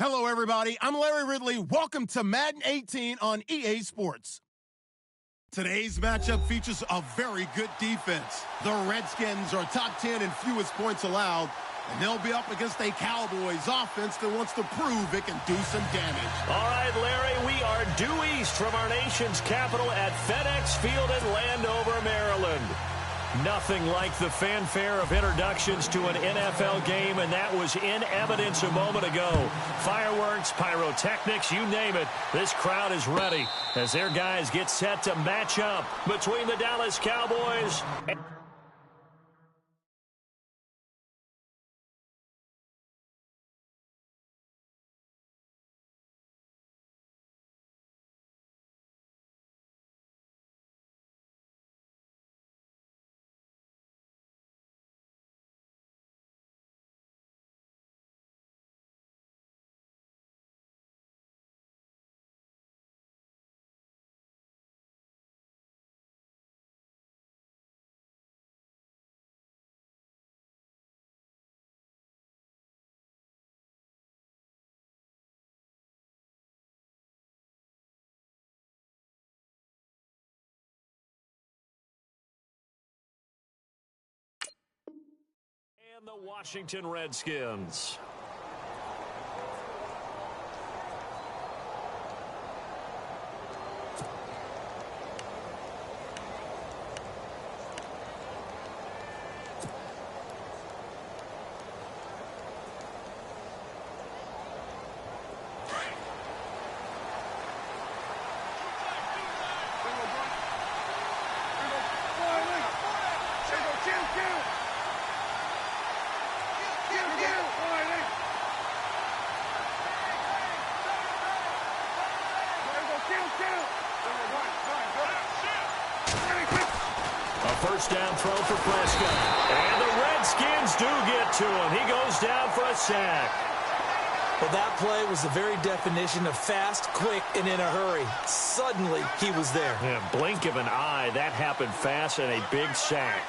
Hello, everybody. I'm Larry Ridley. Welcome to Madden 18 on EA Sports. Today's matchup features a very good defense. The Redskins are top 10 in fewest points allowed, and they'll be up against a Cowboys offense that wants to prove it can do some damage. All right, Larry, we are due east from our nation's capital at FedEx Field in Landover, Maryland. Nothing like the fanfare of introductions to an NFL game, and that was in evidence a moment ago. Fireworks, pyrotechnics, you name it. This crowd is ready as their guys get set to match up between the Dallas Cowboys and the Washington Redskins. First down throw for Prescott. And the Redskins do get to him. He goes down for a sack. Well, that play was the very definition of fast, quick, and in a hurry. Suddenly, he was there. Yeah, blink of an eye. That happened fast and a big sack.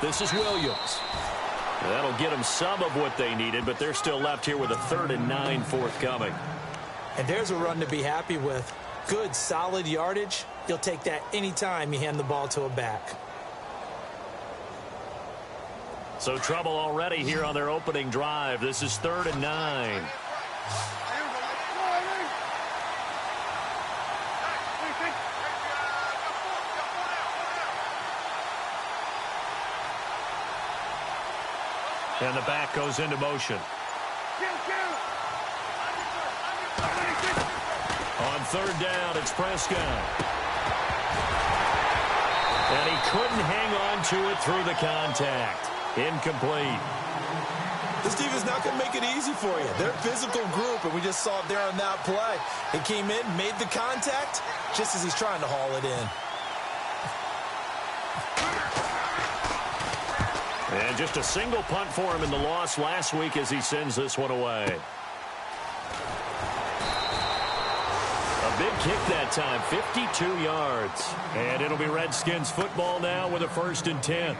This is Williams. That'll get them some of what they needed, but they're still left here with a 3rd and 9 forthcoming. And there's a run to be happy with. Good, solid yardage. You'll take that anytime you hand the ball to a back. So trouble already here on their opening drive. This is 3rd and 9. And the back goes into motion. On 3rd down, it's Prescott. And he couldn't hang on to it through the contact. Incomplete. This defense not going to make it easy for you. They're a physical group, and we just saw it there on that play. He came in, made the contact, just as he's trying to haul it in. And just a single punt for him in the loss last week as he sends this one away. A big kick that time, 52 yards. And it'll be Redskins football now with a 1st and 10.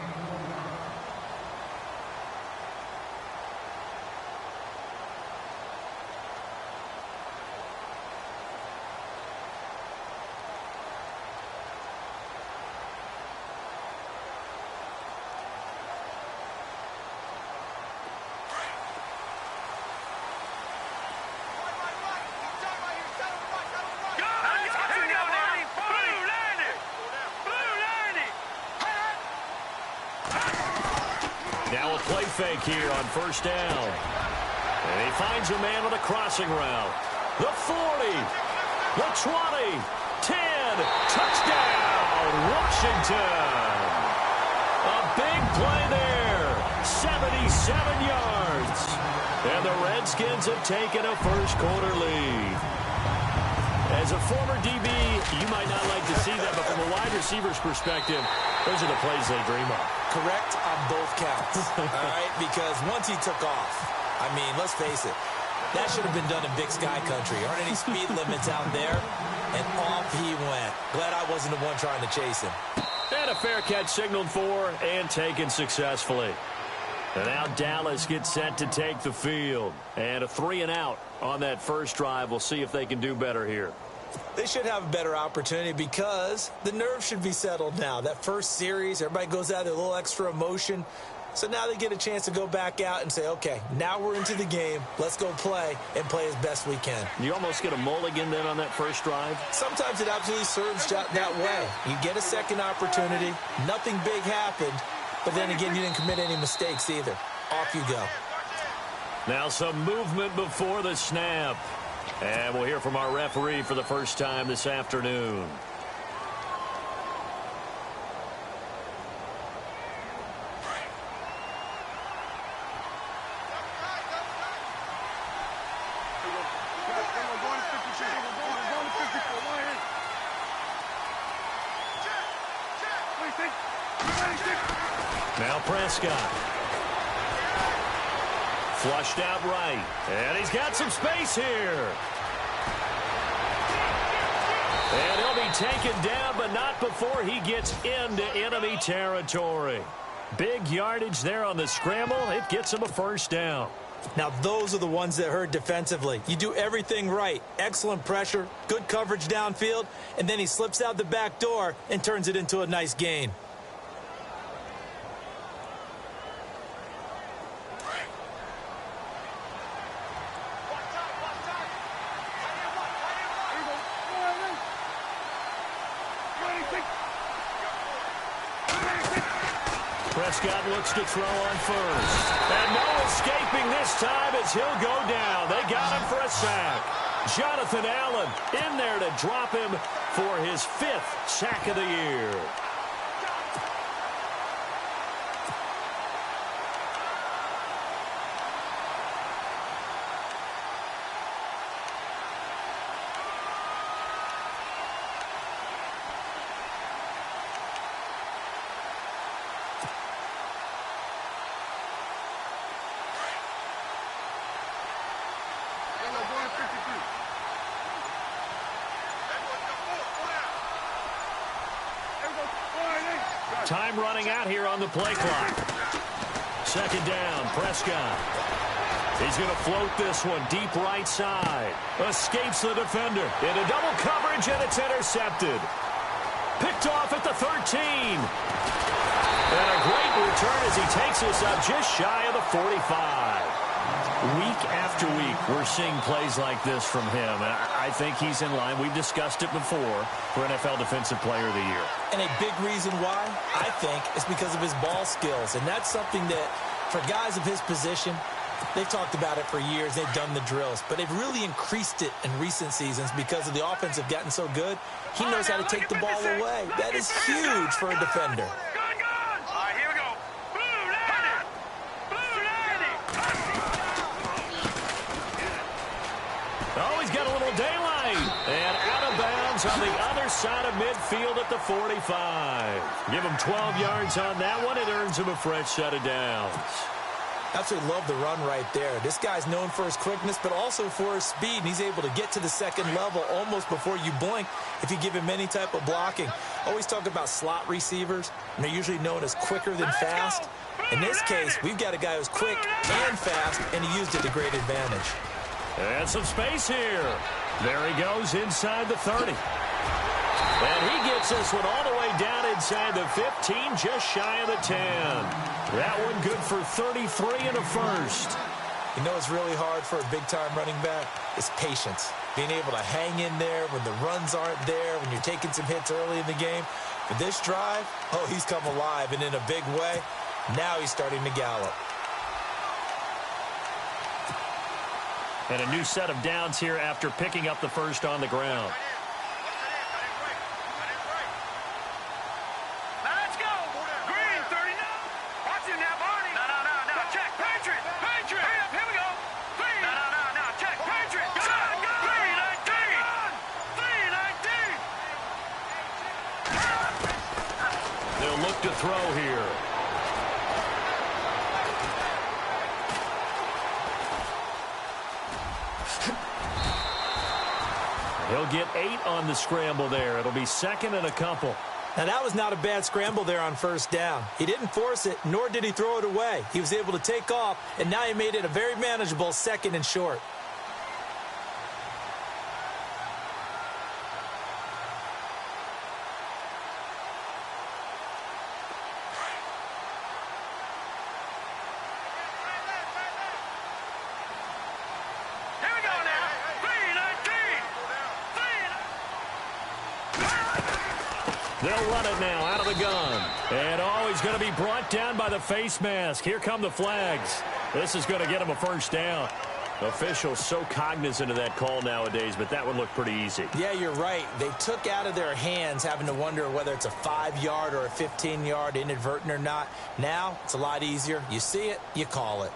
Now a play fake here on 1st down. And he finds a man on a crossing route. The 40, the 20, 10, touchdown, Washington. A big play there, 77 yards. And the Redskins have taken a first quarter lead. As a former DB, you might not like to see that, but from a wide receiver's perspective, those are the plays they dream of. Correct on both counts, all right? Because once he took off, I mean, let's face it, that should have been done in Big Sky Country. Aren't any speed limits out there? And off he went. Glad I wasn't the one trying to chase him. And a fair catch signaled for and taken successfully. And now Dallas gets set to take the field. And a 3-and-out on that first drive. We'll see if they can do better here. They should have a better opportunity because the nerves should be settled now. That first series, everybody goes out there, a little extra emotion. So now they get a chance to go back out and say, okay, now we're into the game. Let's go play and play as best we can. You almost get a mulligan then on that first drive? Sometimes it absolutely serves that way. You get a second opportunity. Nothing big happened. But then again, you didn't commit any mistakes either. Off you go. Now some movement before the snap. And we'll hear from our referee for the first time this afternoon. Now Prescott. Flushed out right. And he's got some space here. And he'll be taken down, but not before he gets into enemy territory. Big yardage there on the scramble. It gets him a first down. Now, those are the ones that hurt defensively. You do everything right. Excellent pressure, good coverage downfield, and then he slips out the back door and turns it into a nice gain. Prescott looks to throw on first. And no escaping this time as he'll go down. They got him for a sack. Jonathan Allen in there to drop him for his 5th sack of the year. Time running out here on the play clock. Second down, Prescott. He's going to float this one deep right side. Escapes the defender into double coverage, and it's intercepted. Picked off at the 13. And a great return as he takes us up just shy of the 45. Week after week, we're seeing plays like this from him. And I think he's in line. We've discussed it before for NFL Defensive Player of the Year. And a big reason why, I think, is because of his ball skills. And that's something that, for guys of his position, they've talked about it for years. They've done the drills. But they've really increased it in recent seasons because of the offense have gotten so good. He knows how to take the ball away. That is huge for a defender. Oh, he's got a little daylight. And out of bounds on the other side of midfield at the 45. Give him 12 yards on that one. It earns him a fresh set of downs. Absolutely love the run right there. This guy's known for his quickness, but also for his speed. And he's able to get to the second level almost before you blink if you give him any type of blocking. Always talk about slot receivers, and they're usually known as quicker than fast. In this case, we've got a guy who's quick and fast, and he used it to great advantage. And some space here. There he goes inside the 30. And he gets this one all the way down inside the 15, just shy of the 10. That one good for 33 and a first. You know it's really hard for a big-time running back? It's patience. Being able to hang in there when the runs aren't there, when you're taking some hits early in the game. For this drive, oh, he's come alive and in a big way. Now he's starting to gallop. And a new set of downs here after picking up the first on the ground. Let's go. Green, 39. Watch him now, Barney. No. Check. Patriot. Here we go. Green. No. Check. Patriot. Green, 19. to throw here. He'll get 8 on the scramble there. It'll be second and a couple. Now, that was not a bad scramble there on first down. He didn't force it, nor did he throw it away. He was able to take off, and now he made it a very manageable second and short. They'll run it now out of the gun. And he's going to be brought down by the face mask. Here come the flags. This is going to get him a first down. Officials so cognizant of that call nowadays, but that would look pretty easy. Yeah, you're right. They took out of their hands having to wonder whether it's a 5-yard or a 15-yard inadvertent or not. Now, it's a lot easier. You see it, you call it.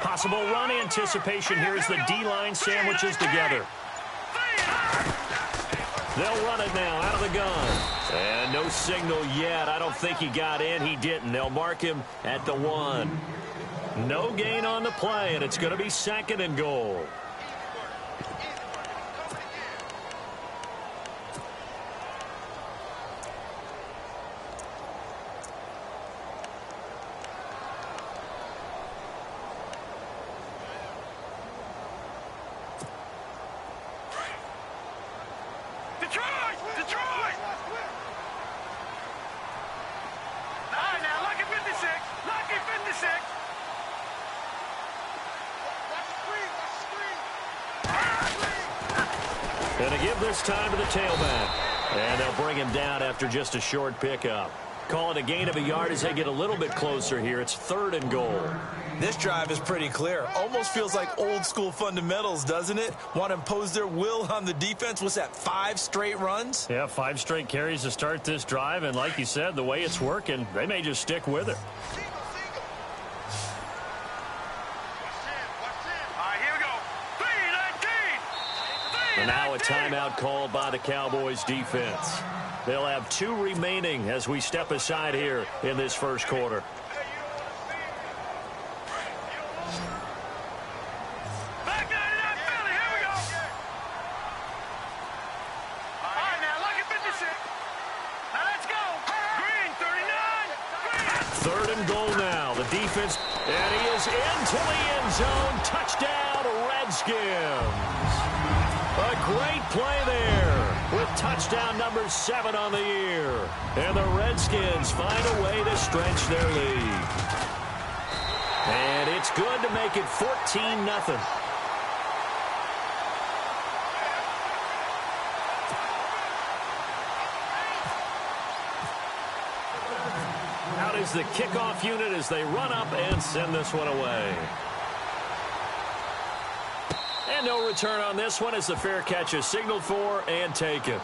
Possible run anticipation here as the D-line sandwiches together. They'll run it now out of the gun. And no signal yet. I don't think he got in. He didn't. They'll mark him at the 1. No gain on the play, and it's going to be second and goal. Going to give this time to the tailback. And they'll bring him down after just a short pickup. Call it a gain of a yard as they get a little bit closer here. It's third and goal. This drive is pretty clear. Almost feels like old school fundamentals, doesn't it? Want to impose their will on the defense. What's that, 5 straight runs? Yeah, 5 straight carries to start this drive. And like you said, the way it's working, they may just stick with it. And now a timeout called by the Cowboys defense. They'll have 2 remaining as we step aside here in this first quarter. Third and goal now. The defense, and he is into the end zone. Touchdown, Redskins. A great play there with touchdown number 7 on the year. And the Redskins find a way to stretch their lead. And it's good to make it 14-0. Out is the kickoff unit as they run up and send this one away. And no return on this one as the fair catch is signaled for and taken.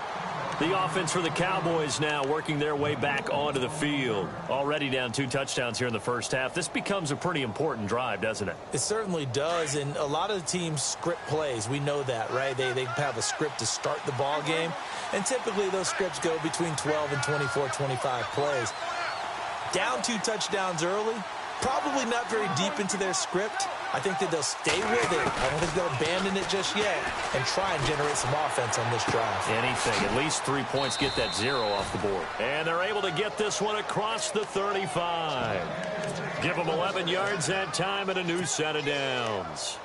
The offense for the Cowboys now working their way back onto the field. Already down 2 touchdowns here in the first half. This becomes a pretty important drive, doesn't it? It certainly does, and a lot of the teams script plays. We know that, right? They have a script to start the ball game, and typically those scripts go between 12 and 24, 25 plays. Down 2 touchdowns early, probably not very deep into their script. I think that they'll stay with it. I don't think they'll abandon it just yet and try and generate some offense on this drive. Anything. At least 3 points get that 0 off the board. And they're able to get this one across the 35. Give them 11 yards that time and a new set of downs.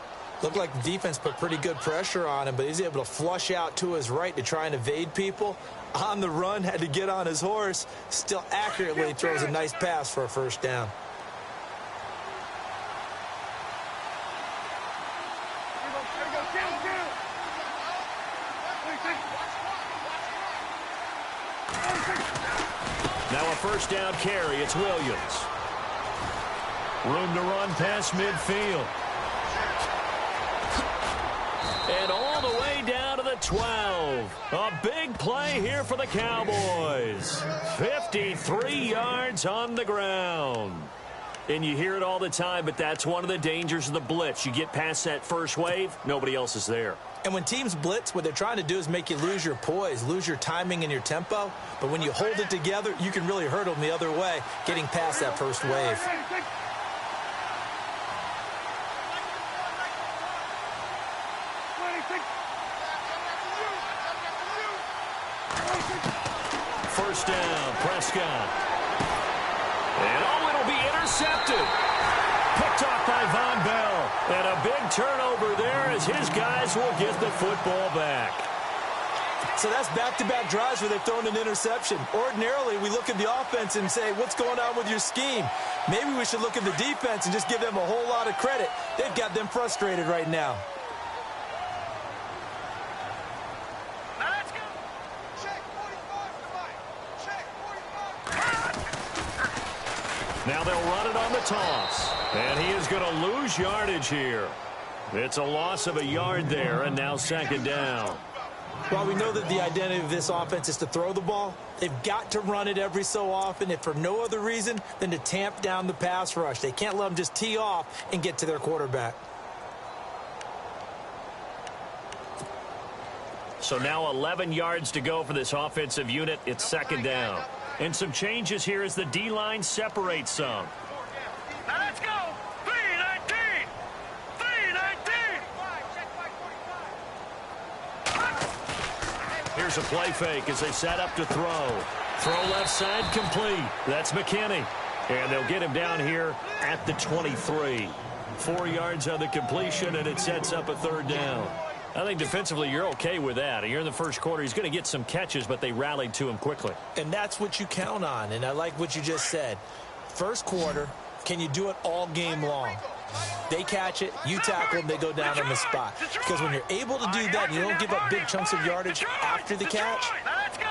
Looked like the defense put pretty good pressure on him, but he's able to flush out to his right to try and evade people. On the run, had to get on his horse. Still accurately throws a nice pass for a first down. Now a first down carry. It's Williams. Room to run past midfield. And all the way down to the 12. A big play here for the Cowboys. 53 yards on the ground. And you hear it all the time, but that's one of the dangers of the blitz. You get past that first wave, nobody else is there. And when teams blitz, what they're trying to do is make you lose your poise, lose your timing and your tempo. But when you hold it together, you can really hurt them the other way, getting past that first wave. First down, Prescott. And it'll be intercepted. Picked off by Von Bell. And a big turnover there as his guys will get the football back. So that's back-to-back drives where they've thrown an interception. Ordinarily, we look at the offense and say, what's going on with your scheme? Maybe we should look at the defense and just give them a whole lot of credit. They've got them frustrated right now. Now they'll run it on the toss. And he is going to lose yardage here. It's a loss of a yard there, and now second down. While we know that the identity of this offense is to throw the ball, they've got to run it every so often, if for no other reason than to tamp down the pass rush. They can't let them just tee off and get to their quarterback. So now 11 yards to go for this offensive unit. It's second down. And some changes here as the D-line separates some. Now let's go. 3-19. 3-19. Here's a play fake as they set up to throw. Throw left side complete. That's McKinney. And they'll get him down here at the 23. 4 yards on the completion, and it sets up a third down. I think defensively you're okay with that. You're in the first quarter. He's going to get some catches, but they rallied to him quickly. And that's what you count on, and I like what you just said. First quarter, can you do it all game long? They catch it, you tackle them, they go down on the spot. Because when you're able to do that and you don't give up big chunks of yardage after the catch,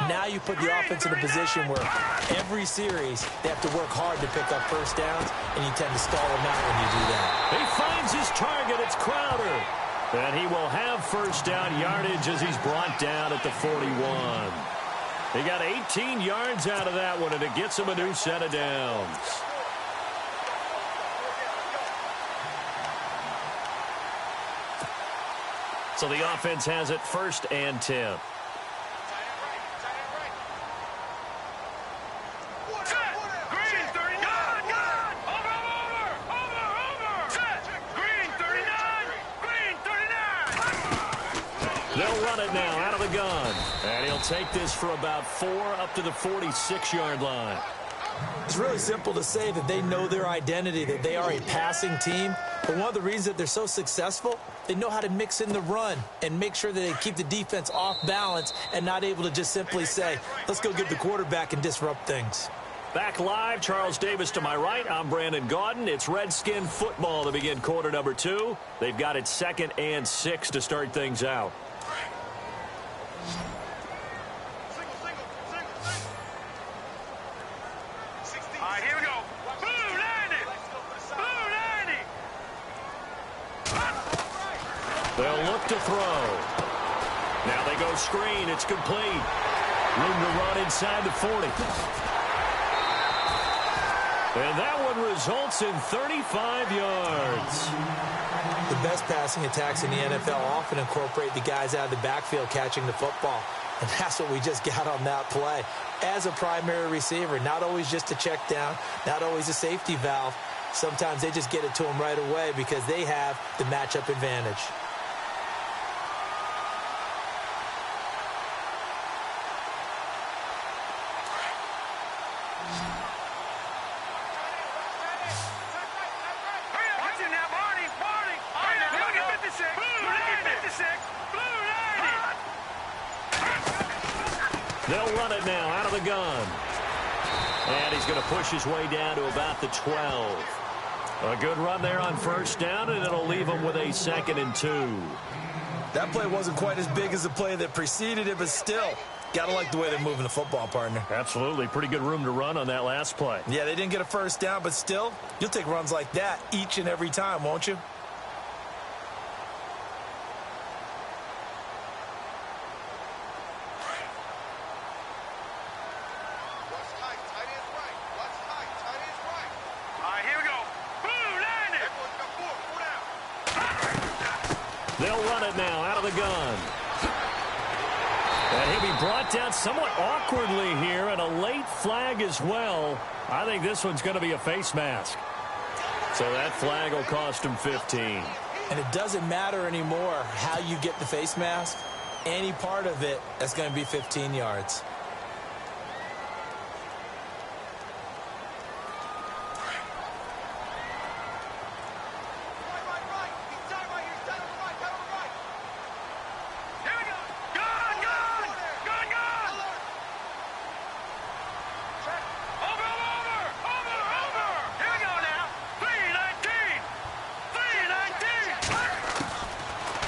now you put the offense in a position where every series they have to work hard to pick up first downs, and you tend to stall them out when you do that. He finds his target. It's Crowder. And he will have first down yardage as he's brought down at the 41. He got 18 yards out of that one, and it gets him a new set of downs. So the offense has it first and 10. They'll run it now out of the gun. And he'll take this for about 4 up to the 46-yard line. It's really simple to say that they know their identity, that they are a passing team. But one of the reasons that they're so successful, they know how to mix in the run and make sure that they keep the defense off balance and not able to just simply say, let's go get the quarterback and disrupt things. Back live, Charles Davis to my right. I'm Brandon Gaudin. It's Redskin football to begin quarter number 2. They've got it 2nd and 6 to start things out. All right, here we go. Blue 90. Blue 90. They'll look to throw. Now they go screen. It's complete. Room to run inside the 40. And that one results in 35 yards. The best passing attacks in the NFL often incorporate the guys out of the backfield catching the football. And that's what we just got on that play. As a primary receiver, not always just a check down, not always a safety valve. Sometimes they just get it to them right away because they have the matchup advantage. They'll run it now out of the gun. And he's going to push his way down to about the 12. A good run there on first down, and it'll leave him with a 2nd and 2. That play wasn't quite as big as the play that preceded it, but still, got to like the way they're moving the football, partner. Absolutely. Pretty good room to run on that last play. Yeah, they didn't get a first down, but still, you'll take runs like that each and every time, won't you? They'll run it now out of the gun. And he'll be brought down somewhat awkwardly here, and a late flag as well. I think this one's going to be a face mask. So that flag will cost him 15. And it doesn't matter anymore how you get the face mask. Any part of it, that's going to be 15 yards.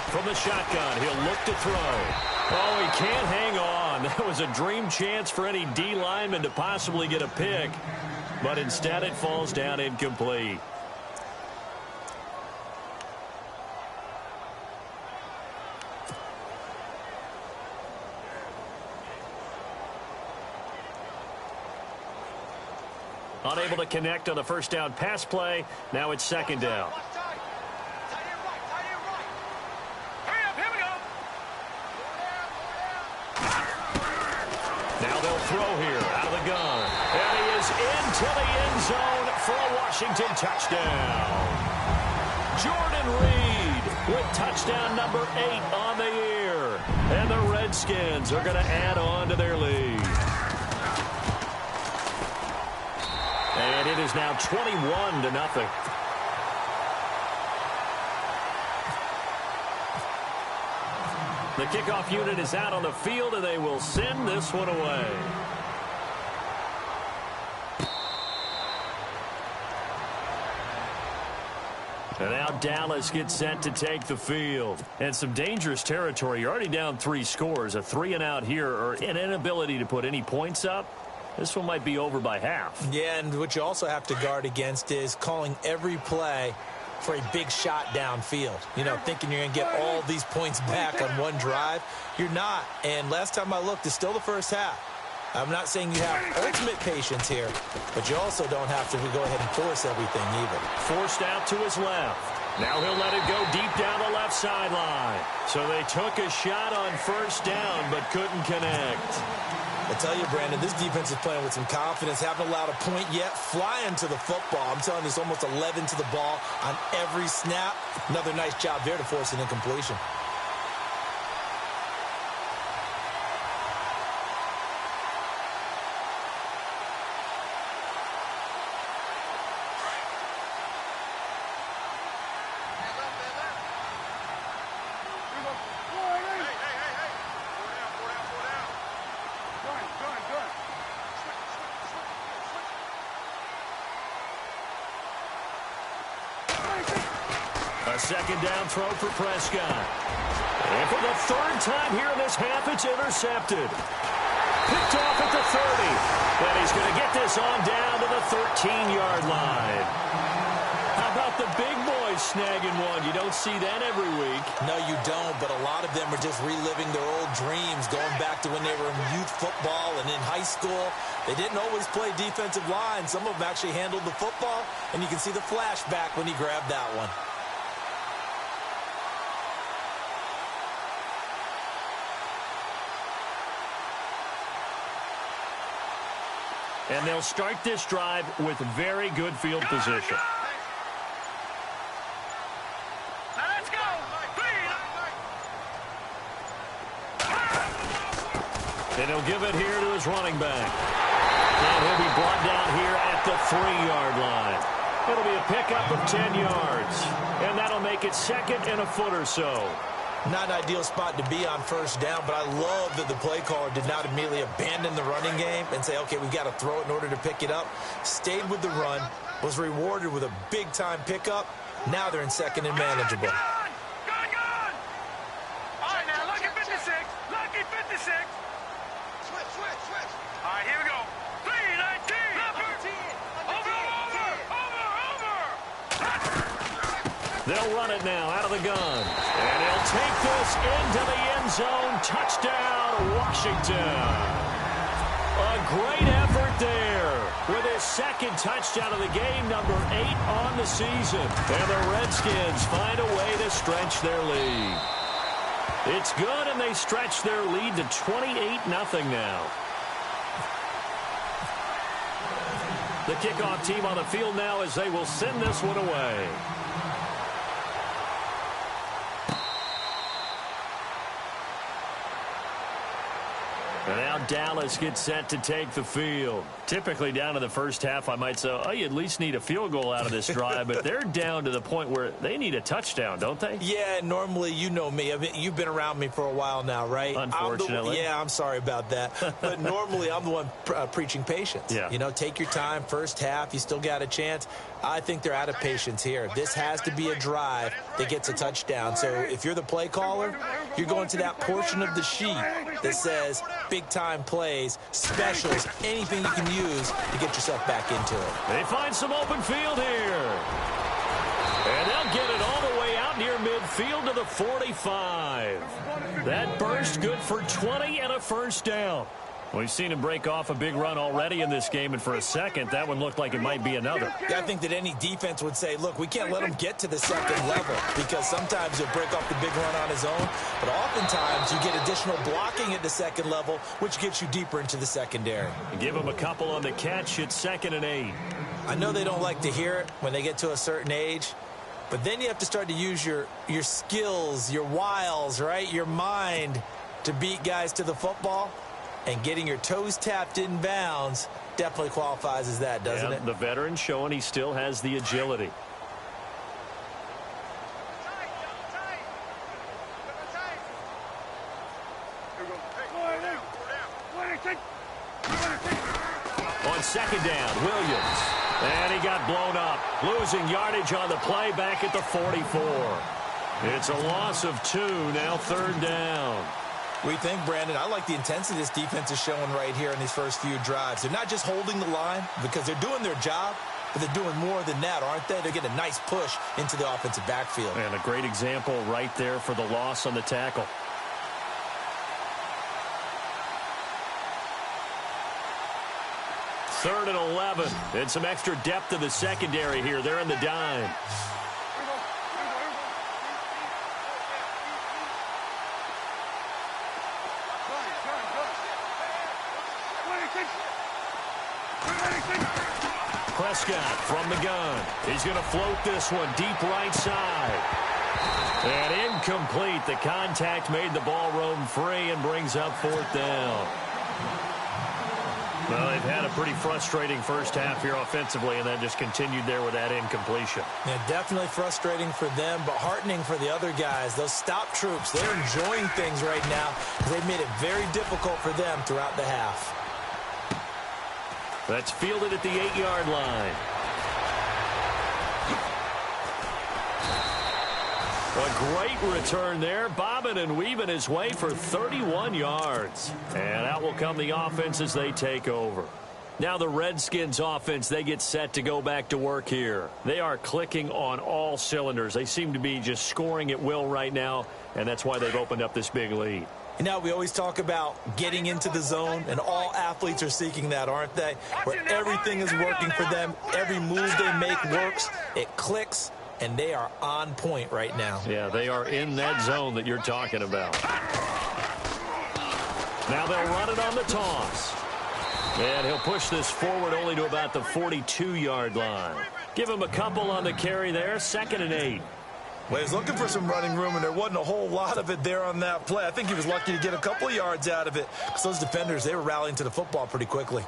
From the shotgun, he'll look to throw. Oh, he can't hang on. That was a dream chance for any D lineman to possibly get a pick, but instead it falls down incomplete. Unable to connect on the first down pass play. Now it's second down. Now they'll throw here out of the gun. And he is into the end zone for a Washington touchdown. Jordan Reed with touchdown number 8 on the year. And the Redskins are going to add on to their lead. And it is now 21-0. The kickoff unit is out on the field, and they will send this one away. And now Dallas gets set to take the field. And some dangerous territory. You're already down 3 scores. A 3-and-out here, or an inability to put any points up. This one might be over by half. Yeah, and what you also have to guard against is calling every play for a big shot downfield. You know, thinking you're going to get all these points back on one drive. You're not. And last time I looked, it's still the first half. I'm not saying you have ultimate patience here, but you also don't have to go ahead and force everything either. Forced out to his left. Now he'll let it go deep down the left sideline. So they took a shot on first down, but couldn't connect. I tell you, Brandon, this defense is playing with some confidence. Haven't allowed a point yet. Flying to the football. I'm telling you, it's almost 11 to the ball on every snap. Another nice job there to force an incompletion. A second down throw for Prescott. And for the third time here in this half, it's intercepted. Picked off at the 30. And he's going to get this on down to the 13-yard line. How about the big boys snagging one? You don't see that every week. No, you don't, but a lot of them are just reliving their old dreams, going back to when they were in youth football and in high school. They didn't always play defensive line. Some of them actually handled the football, and you can see the flashback when he grabbed that one. And they'll start this drive with very good field position. Now let's go. And he'll give it here to his running back. And he'll be brought down here at the 3-yard line. It'll be a pickup of 10 yards. And that'll make it second and a foot or so. Not an ideal spot to be on first down, but I love that the play caller did not immediately abandon the running game and say, okay, we've got to throw it in order to pick it up. Stayed with the run, was rewarded with a big-time pickup. Now they're in second and manageable. Gone. All right, now, lucky 56. Lucky 56. Switch. All right, here we go. 3-19. Over. They'll run it now out of the gun. And he'll take this into the end zone. Touchdown, Washington. A great effort there. with his second touchdown of the game, number 8 on the season. And the Redskins find a way to stretch their lead. It's good, and they stretch their lead to 28-0 now. The kickoff team on the field now as they will send this one away. And now Dallas gets set to take the field. Typically down to the first half, I might say, oh, you at least need a field goal out of this drive. But they're down to the point where they need a touchdown, don't they? Yeah, normally, you know me. I mean, you've been around me for a while now, right? Unfortunately. I'm sorry about that. But normally, I'm the one preaching patience. Yeah. You know, take your time. First half, you still got a chance. I think they're out of patience here. This has to be a drive that gets a touchdown. So if you're the play caller, you're going to that portion of the sheet that says big-time plays, specials, anything you can use to get yourself back into it. They find some open field here. And they'll get it all the way out near midfield to the 45. That burst good for 20 and a first down. We've seen him break off a big run already in this game, and for a second, that one looked like it might be another. I think that any defense would say, look, we can't let him get to the second level, because sometimes he'll break off the big run on his own, but oftentimes you get additional blocking at the second level, which gets you deeper into the secondary. Give him a couple on the catch. It's 2nd and 8. I know they don't like to hear it when they get to a certain age, but then you have to start to use your skills, your wiles, right, your mind to beat guys to the football. And getting your toes tapped in bounds definitely qualifies as that, doesn't it? The veteran showing he still has the agility. On 2nd down, Williams. And he got blown up. Losing yardage on the play back at the 44. It's a loss of 2, now 3rd down. We think, Brandon, I like the intensity this defense is showing right here in these first few drives. They're not just holding the line because they're doing their job, but they're doing more than that, aren't they? They're getting a nice push into the offensive backfield. And a great example right there for the loss on the tackle. Third and 11. And some extra depth to the secondary here. They're in the dime. Prescott from the gun. He's going to float this one deep right side. And incomplete. The contact made the ball roam free and brings up 4th down. Well, they've had a pretty frustrating first half here offensively, and that just continued there with that incompletion. Yeah, definitely frustrating for them, but heartening for the other guys. Those stop troops, they're enjoying things right now because they've made it very difficult for them throughout the half. That's fielded at the 8-yard line. A great return there, bobbing and weaving his way for 31 yards. And out will come the offense as they take over. Now the Redskins offense, they get set to go back to work here. They are clicking on all cylinders. They seem to be just scoring at will right now, and that's why they've opened up this big lead. You know, we always talk about getting into the zone, and all athletes are seeking that, aren't they? Where everything is working for them, every move they make works, it clicks, and they are on point right now. Yeah, they are in that zone that you're talking about. Now they'll run it on the toss. And he'll push this forward only to about the 42-yard line. Give him a couple on the carry there, 2nd and 8. Well, he was looking for some running room, and there wasn't a whole lot of it there on that play. I think he was lucky to get a couple of yards out of it because those defenders, they were rallying to the football pretty quickly.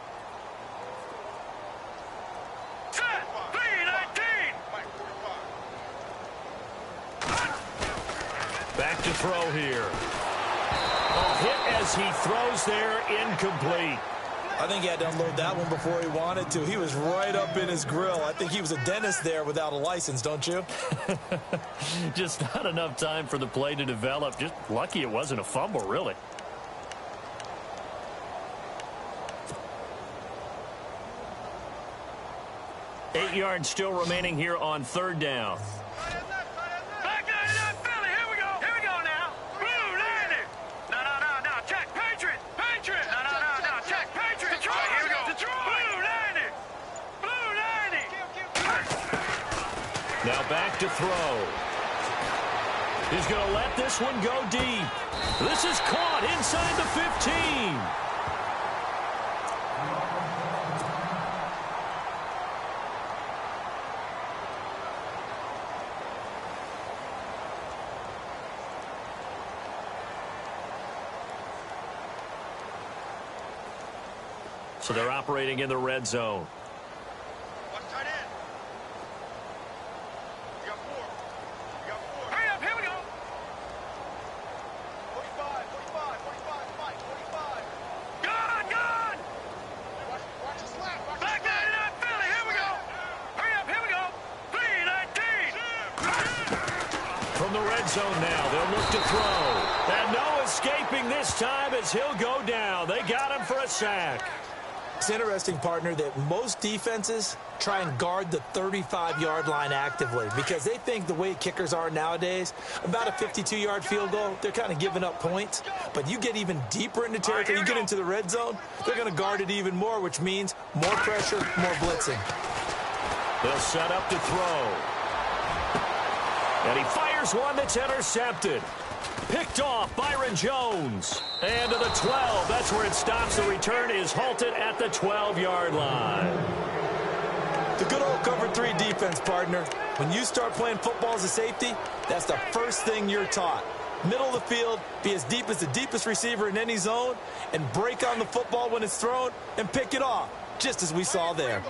Back to throw here. A hit as he throws there, incomplete. I think he had to unload that one before he wanted to. He was right up in his grill. I think he was a dentist there without a license, don't you? Just not enough time for the play to develop. Just lucky it wasn't a fumble, really. Eight yards still remaining here on 3rd down. Now back to throw. He's going to let this one go deep. This is caught inside the 15. So they're operating in the red zone. From the red zone now, they'll look to throw. And no escaping this time as he'll go down. They got him for a sack. It's interesting, partner, that most defenses try and guard the 35-yard line actively because they think the way kickers are nowadays, about a 52-yard field goal, they're kind of giving up points. But you get even deeper into territory, you get into the red zone, they're going to guard it even more, which means more pressure, more blitzing. They'll set up to throw. And he fires one that's intercepted. Picked off Byron Jones. And to the 12. That's where it stops. The return is halted at the 12-yard line. The good old cover 3 defense, partner. When you start playing football as a safety, that's the first thing you're taught. Middle of the field, be as deep as the deepest receiver in any zone, and break on the football when it's thrown and pick it off, just as we saw there.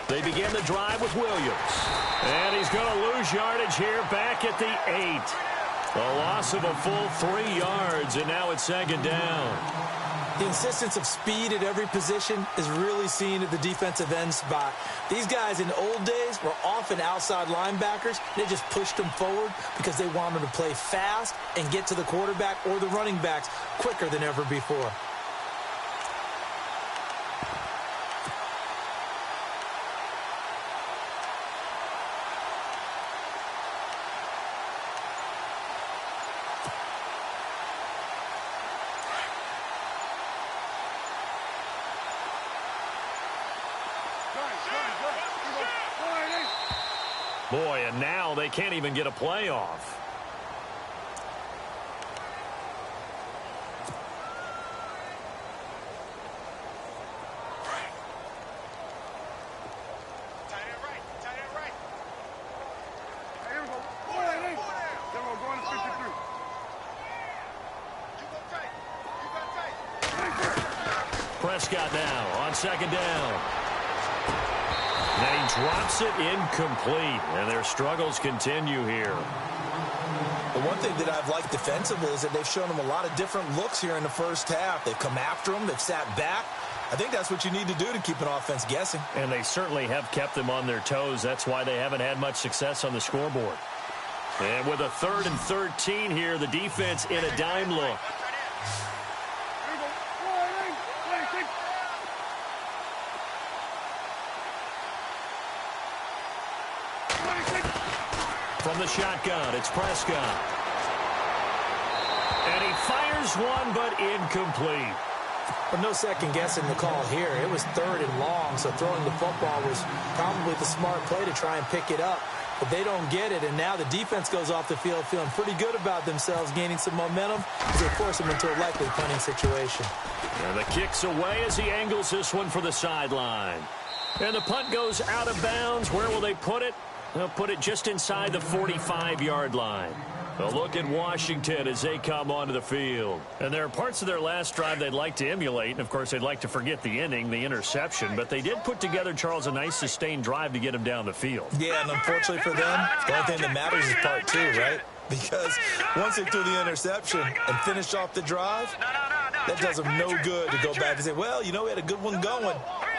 They begin the drive with Williams. And he's going to lose yardage here back at the 8. A loss of a full 3 yards, and now it's second down. The insistence of speed at every position is really seen at the defensive end spot. These guys in the old days were often outside linebackers. They just pushed them forward because they wanted to play fast and get to the quarterback or the running backs quicker than ever before. Boy, and now they can't even get a playoff. Prescott now on second down. And he drops it incomplete, and their struggles continue here. The one thing that I've liked defensively is that they've shown them a lot of different looks here in the first half. They've come after them. They've sat back. I think that's what you need to do to keep an offense guessing. And they certainly have kept them on their toes. That's why they haven't had much success on the scoreboard. And with a 3rd and 13 here, the defense in a dime look. From the shotgun, it's Prescott. And he fires one, but incomplete. But no second guessing the call here. It was 3rd and long, so throwing the football was probably the smart play to try and pick it up. But they don't get it, and now the defense goes off the field feeling pretty good about themselves, gaining some momentum as they force them into a likely punting situation. And the kick's away as he angles this one for the sideline. And the punt goes out of bounds. Where will they put it? They'll put it just inside the 45-yard line. A look at Washington as they come onto the field. And there are parts of their last drive they'd like to emulate. And, of course, they'd like to forget the inning, the interception. But they did put together, Charles, a nice sustained drive to get him down the field. Yeah, and unfortunately for them, the only thing that matters is part 2, right? Because once they threw the interception and finished off the drive, that does them no good to go back and say, well, you know, we had a good one going.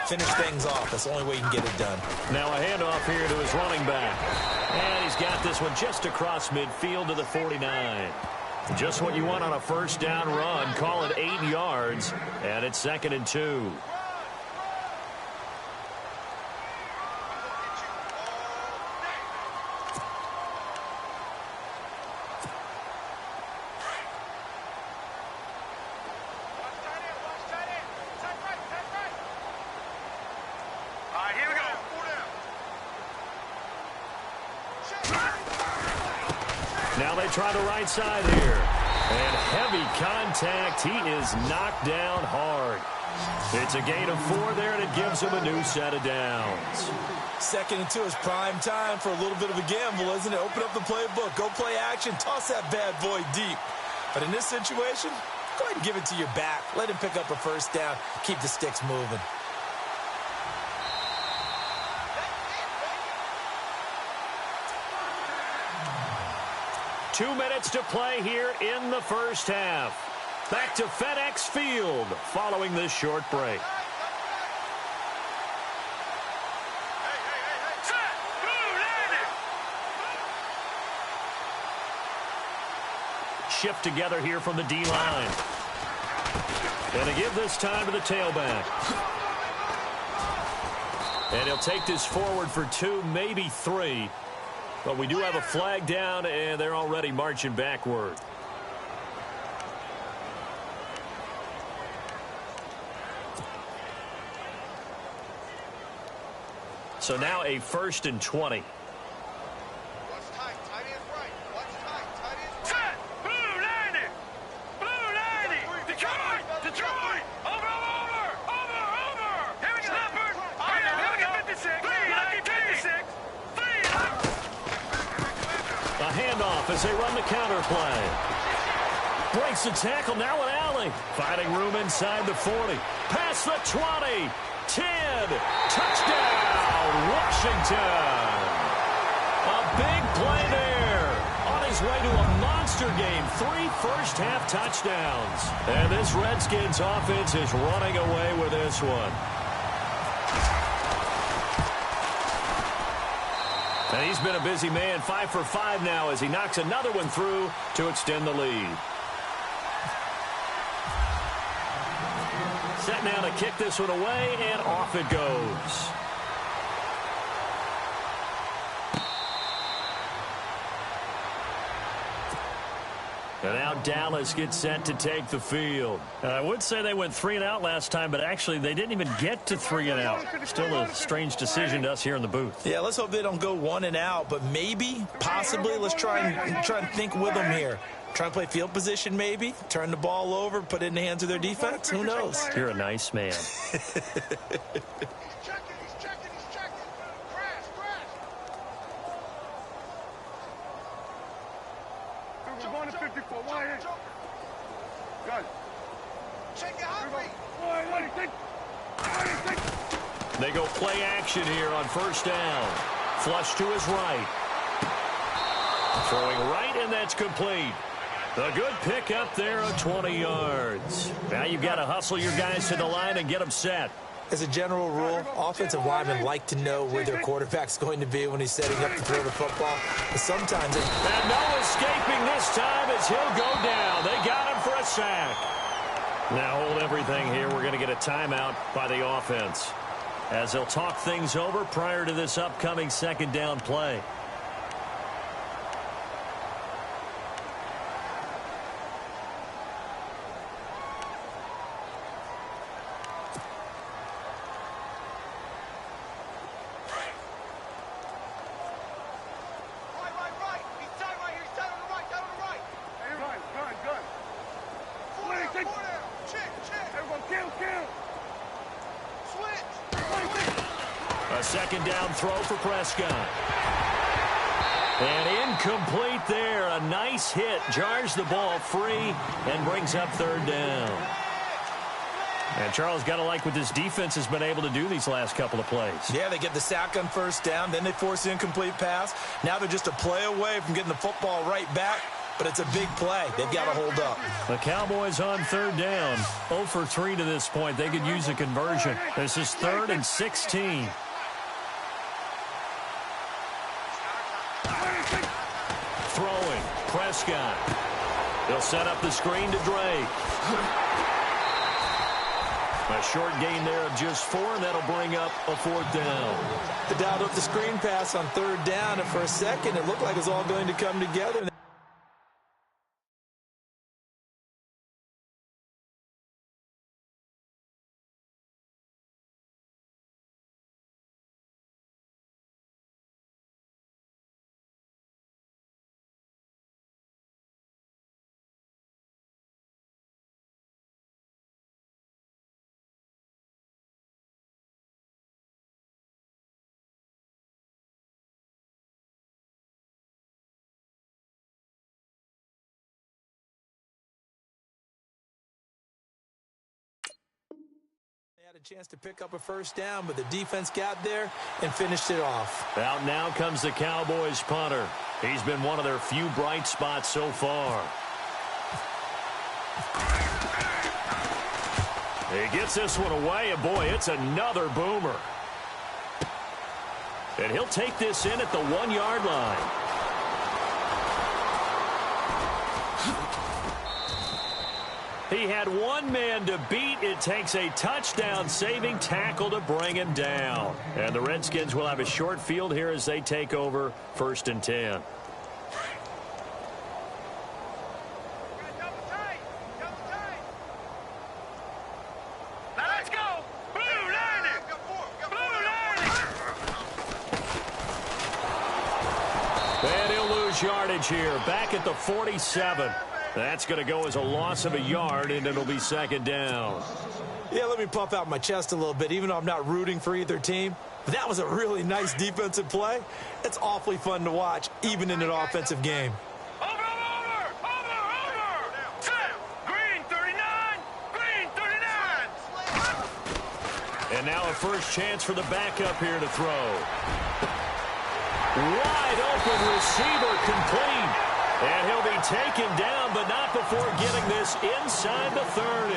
Finish things off. That's the only way you can get it done. Now a handoff here to his running back. And he's got this one just across midfield to the 49. Just what you want on a first down run. Call it 8 yards. And it's 2nd and 2. try the right side here. And heavy contact. He is knocked down hard. It's a gain of 4 there, and it gives him a new set of downs. 2nd and 2 is prime time for a little bit of a gamble, isn't it? Open up the playbook, go play action, toss that bad boy deep. But in this situation, go ahead and give it to your back. Let him pick up a first down. Keep the sticks moving. Two minutes to play here in the first half. Back to FedEx Field following this short break. Shift together here from the D-line. And to give this time to the tailback. And he'll take this forward for 2, maybe 3. But we do have a flag down, and they're already marching backward. So now a 1st and 20. As they run the counter play. Breaks the tackle now with Alley. Finding room inside the 40. Past the 20. 10. Touchdown, Washington. A big play there. On his way to a monster game. 3 first-half touchdowns. And this Redskins offense is running away with this one. And he's been a busy man, 5 for 5 now as he knocks another one through to extend the lead. Set now to kick this one away, and off it goes. And now Dallas gets set to take the field. I would say they went 3 and out last time, but actually they didn't even get to 3 and out. Still a strange decision to us here in the booth. Yeah, let's hope they don't go 1 and out, but maybe, possibly, let's try and think with them here. Try and play field position maybe, turn the ball over, put it in the hands of their defense. Who knows? You're a nice man. They go play action here on first down. Flush to his right. Throwing right, and that's complete. A good pick up there of 20 yards. Now you've got to hustle your guys to the line and get them set. As a general rule, offensive linemen like to know where their quarterback's going to be when he's setting up to throw the football. But sometimes and no escaping this time as he'll go down. They got him for a sack. Now hold everything here. We're going to get a timeout by the offense as they'll talk things over prior to this upcoming second down play. A second down throw for Prescott. And incomplete there. A nice hit. Jars the ball free and brings up third down. And Charles, got to like what this defense has been able to do these last couple of plays. Yeah, they get the sack on first down. Then they force the incomplete pass. Now they're just a play away from getting the football right back. But it's a big play. They've got to hold up. The Cowboys on third down. 0 for 3 to this point. They could use a conversion. This is 3rd and 16. Throwing. Prescott. He'll set up the screen to Drake. A short gain there of just 4, and that'll bring up a 4th down. The dialed up the screen pass on third down, and for a second it looked like it was all going to come together. had a chance to pick up a first down, but the defense got there and finished it off. Out now comes the Cowboys punter. He's been one of their few bright spots so far. He gets this one away, and boy, it's another boomer. And he'll take this in at the 1-yard line. He had one man to beat. It takes a touchdown-saving tackle to bring him down. And the Redskins will have a short field here as they take over 1st and 10. And he'll lose yardage here. Back at the 47. That's going to go as a loss of a yard, and it'll be 2nd down. Yeah, let me puff out my chest a little bit, even though I'm not rooting for either team. But that was a really nice defensive play. It's awfully fun to watch, even in an offensive game. Over! Green 39! Green 39! And now a first chance for the backup here to throw. Wide open receiver complete. And he'll be taken down, but not before getting this inside the 30.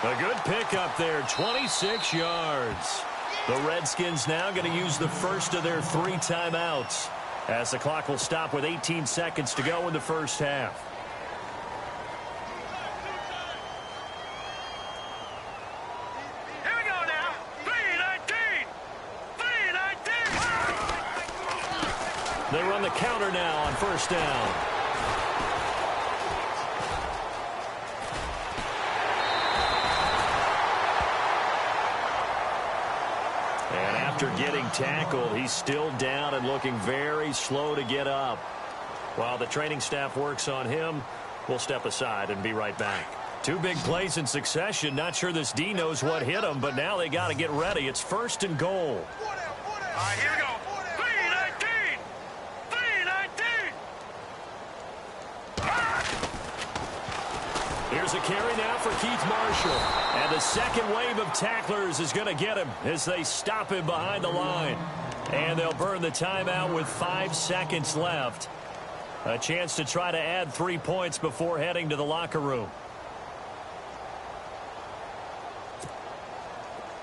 A good pickup there, 26 yards. The Redskins now going to use the first of their 3 timeouts, as the clock will stop with 18 seconds to go in the first half. Here we go now. 3:19. They run the counter now on 1st down. And after getting tackled, he's still down and looking very slow to get up. While the training staff works on him, we'll step aside and be right back. 2 big plays in succession. Not sure this D knows what hit him, but now they got to get ready. It's 1st and goal. All right, here we go. 3:19. 3:19. Here's a carry now for Keith Marshall. And the second wave of tacklers is going to get him as they stop him behind the line. And they'll burn the timeout with 5 seconds left. A chance to try to add 3 points before heading to the locker room.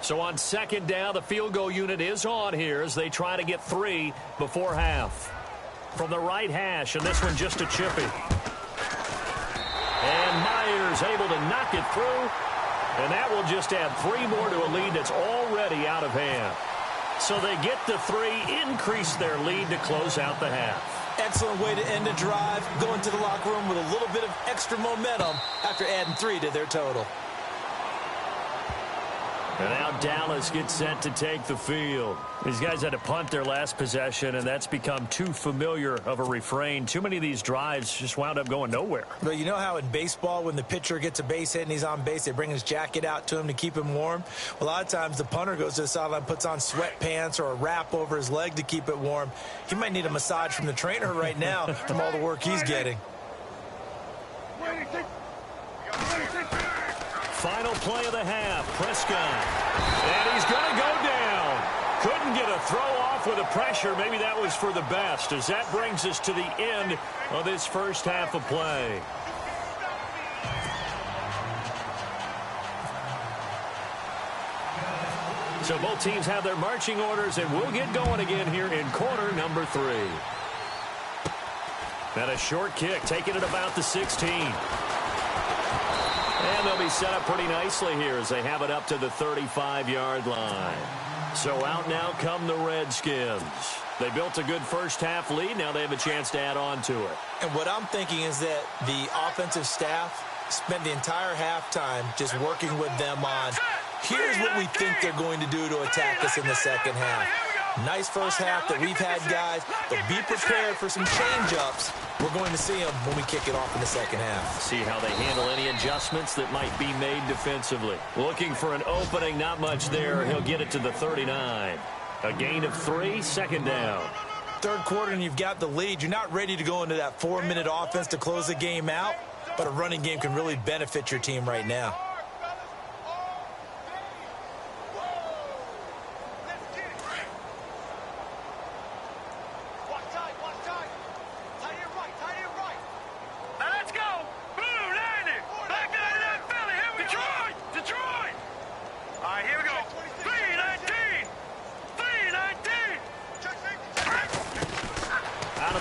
So on 2nd down, the field goal unit is on here as they try to get 3 before half. From the right hash, and this one just a chippy. And Myers able to knock it through. And that will just add 3 more to a lead that's already out of hand. So they get to 3, increase their lead to close out the half. Excellent way to end the drive, go into the locker room with a little bit of extra momentum after adding 3 to their total. And now Dallas gets set to take the field. These guys had to punt their last possession, and that's become too familiar of a refrain. Too many of these drives just wound up going nowhere. But you know how in baseball, when the pitcher gets a base hit and he's on base, they bring his jacket out to him to keep him warm? Well, a lot of times the punter goes to the sideline, puts on sweatpants or a wrap over his leg to keep it warm. He might need a massage from the trainer right now from all the work he's getting. Final play of the half, Prescott. And he's going to go down. Couldn't get a throw off with the pressure. Maybe that was for the best, as that brings us to the end of this first half of play. So both teams have their marching orders, and we'll get going again here in quarter number 3. And a short kick, taking it about the 16. And they'll be set up pretty nicely here as they have it up to the 35-yard line. So out now come the Redskins. They built a good first half lead. Now they have a chance to add on to it. And what I'm thinking is that the offensive staff spent the entire halftime just working with them on, here's what we think they're going to do to attack us in the second half. Nice first half that we've had, guys, but be prepared for some change-ups. We're going to see them when we kick it off in the second half. See how they handle any adjustments that might be made defensively. Looking for an opening, not much there. He'll get it to the 39. A gain of 3, 2nd down. Third quarter and you've got the lead. You're not ready to go into that 4-minute offense to close the game out, but a running game can really benefit your team right now.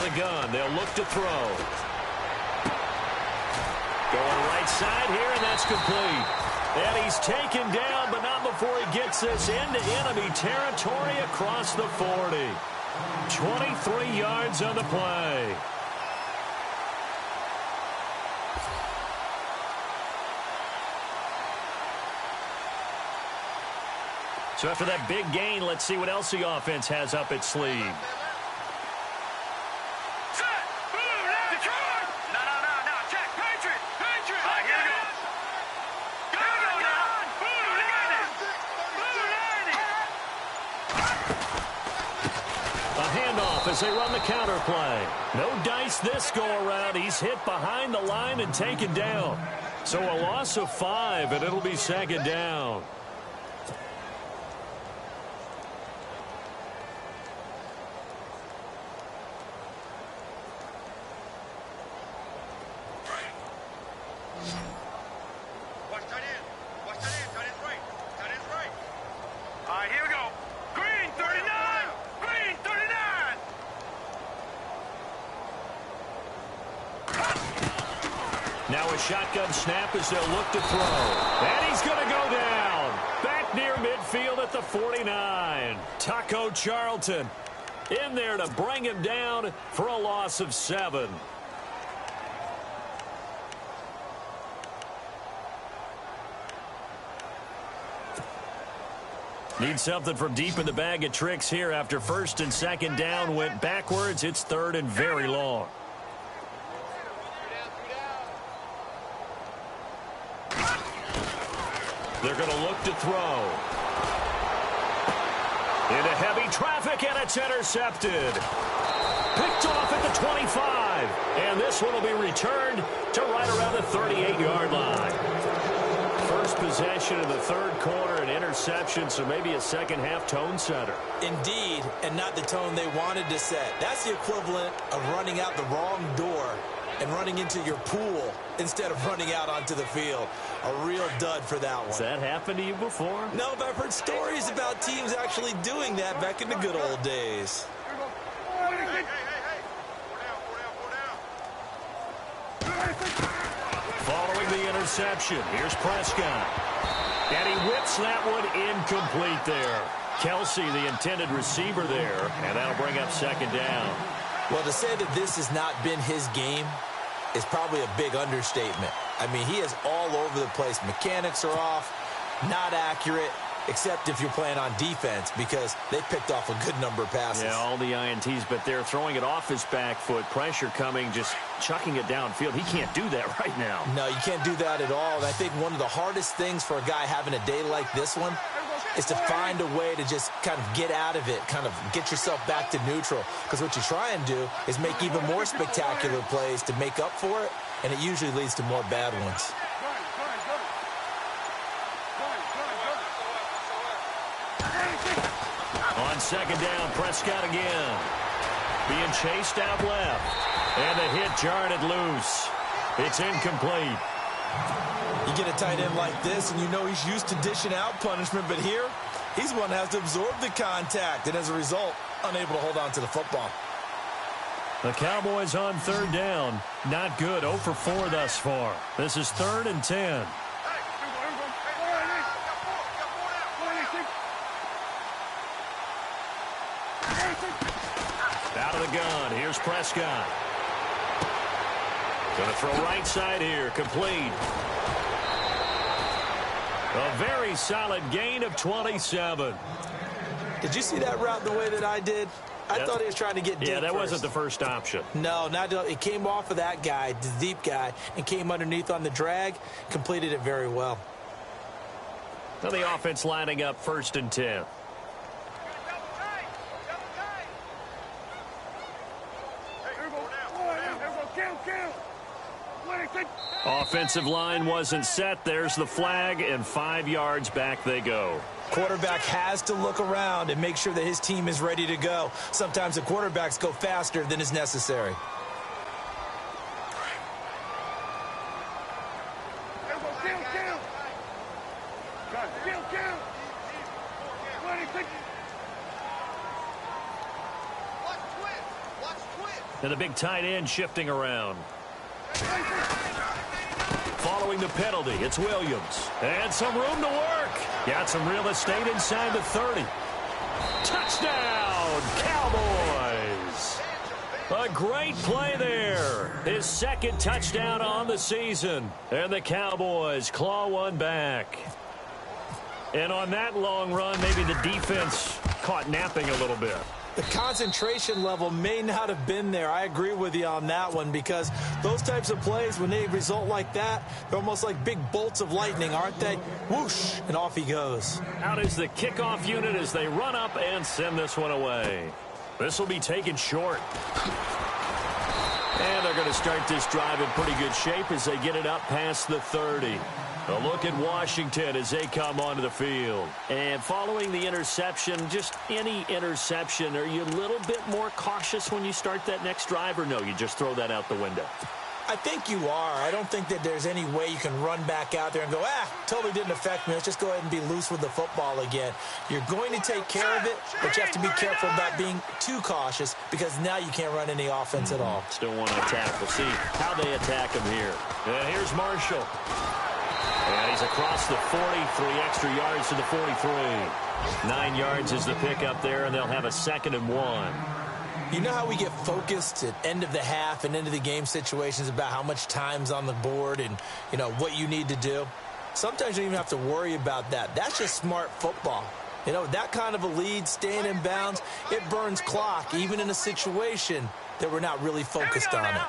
of the gun. They'll look to throw. Going right side here, and that's complete. And he's taken down, but not before he gets this into enemy territory across the 40. 23 yards on the play. So after that big gain, let's see what else the offense has up its sleeve. As they run the counter play. No dice this go-around. He's hit behind the line and taken down. So a loss of 5, and it'll be second down. Watch tight end. Watch tight end. Tight end's right. Tight end's right. All right, here we go. Green, 39. Green, 39. Now a shotgun snap as they'll look to throw. And he's going to go down. Back near midfield at the 49. Taco Charlton in there to bring him down for a loss of 7. Need something from deep in the bag of tricks here after first and second down went backwards. It's third and very long. They're going to look to throw. Into heavy traffic, and it's intercepted. Picked off at the 25. And this one will be returned to right around the 38-yard line. First possession of the third quarter, an interception, so maybe a second-half tone setter. Indeed, and not the tone they wanted to set. That's the equivalent of running out the wrong door and running into your pool instead of running out onto the field. A real dud for that one. Has that happened to you before? No, but I've heard stories about teams actually doing that back in the good old days. Following the interception, here's Prescott. And he whips that one incomplete there. Kelsey, the intended receiver there, and that'll bring up second down. Well, to say that this has not been his game is probably a big understatement. I mean, he is all over the place. Mechanics are off, not accurate, except if you're playing on defense because they picked off a good number of passes. Yeah, all the INTs, but they're throwing it off his back foot. Pressure coming, just chucking it downfield. He can't do that right now. No, you can't do that at all. And I think one of the hardest things for a guy having a day like this one is to find a way to just kind of get out of it, kind of get yourself back to neutral. Because what you try and do is make even more spectacular plays to make up for it, and it usually leads to more bad ones. On second down, Prescott again. Being chased out left. And the hit jarred it loose. It's incomplete. You get a tight end like this, and you know he's used to dishing out punishment, but here, he's one that has to absorb the contact, and as a result, unable to hold on to the football. The Cowboys on third down. Not good. 0 for 4 thus far. This is 3rd and 10. Out of the gun. Here's Prescott. Going to throw right side here. Complete. A very solid gain of 27. Did you see that route the way that I did? I thought he was trying to get deep. Yeah, that first. wasn't the first option. No, it came off of that guy, the deep guy, and came underneath on the drag, completed it very well. Now the offense lining up 1st and 10. Offensive line wasn't set. There's the flag, and 5 yards back they go. Quarterback has to look around and make sure that his team is ready to go. Sometimes the quarterbacks go faster than is necessary. And the big tight end shifting around. Following the penalty, it's Williams. And some room to work. Got some real estate inside the 30. Touchdown, Cowboys. A great play there. His second touchdown on the season. And the Cowboys claw one back. And on that long run, maybe the defense caught napping a little bit. The concentration level may not have been there. I agree with you on that one, because those types of plays, when they result like that, they're almost like big bolts of lightning, aren't they? Whoosh, and off he goes. Out is the kickoff unit as they run up and send this one away. This will be taken short. And they're going to start this drive in pretty good shape as they get it up past the 30. A look at Washington as they come onto the field. And following the interception, just any interception, are you a little bit more cautious when you start that next drive, or no, you just throw that out the window? I think you are. I don't think that there's any way you can run back out there and go, totally didn't affect me. Let's just go ahead and be loose with the football again. You're going to take care of it, but you have to be careful about being too cautious, because now you can't run any offense at all. Still want to attack. We'll see how they attack him here. And here's Marshall. And he's across the 40, 3 extra yards to the 43. 9 yards is the pickup there, and they'll have a 2nd and 1. You know how we get focused at end of the half and end of the game situations about how much time's on the board and, you know, what you need to do? Sometimes you don't even have to worry about that. That's just smart football. You know, that kind of a lead, staying in bounds, it burns clock, even in a situation that we're not really focused on it.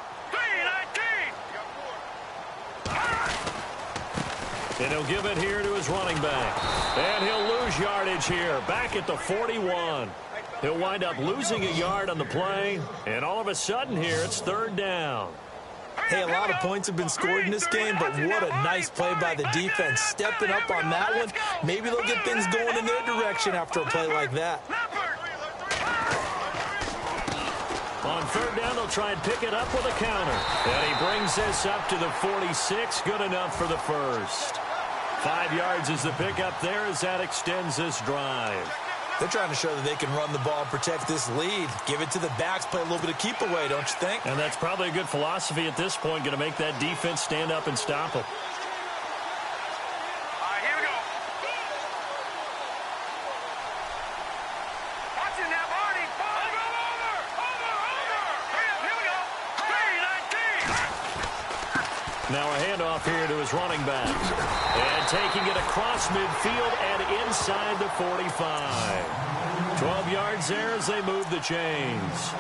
And he'll give it here to his running back. And he'll lose yardage here, back at the 41. He'll wind up losing a yard on the play, and all of a sudden here, it's 3rd down. Hey, a lot of points have been scored in this game, but what a nice play by the defense. Stepping up on that one, maybe they'll get things going in their direction after a play like that. On 3rd down, they'll try and pick it up with a counter. And he brings this up to the 46, good enough for the first. 5 yards is the pickup there as that extends this drive. They're trying to show that they can run the ball and protect this lead. Give it to the backs, play a little bit of keep away, don't you think? And that's probably a good philosophy at this point, going to make that defense stand up and stop them. Here we go. Watching that, Marty. Over. Here we go. 3-19. Now a handoff here to his running back. And taking it across midfield and inside the 45. 12 yards there as they move the chains.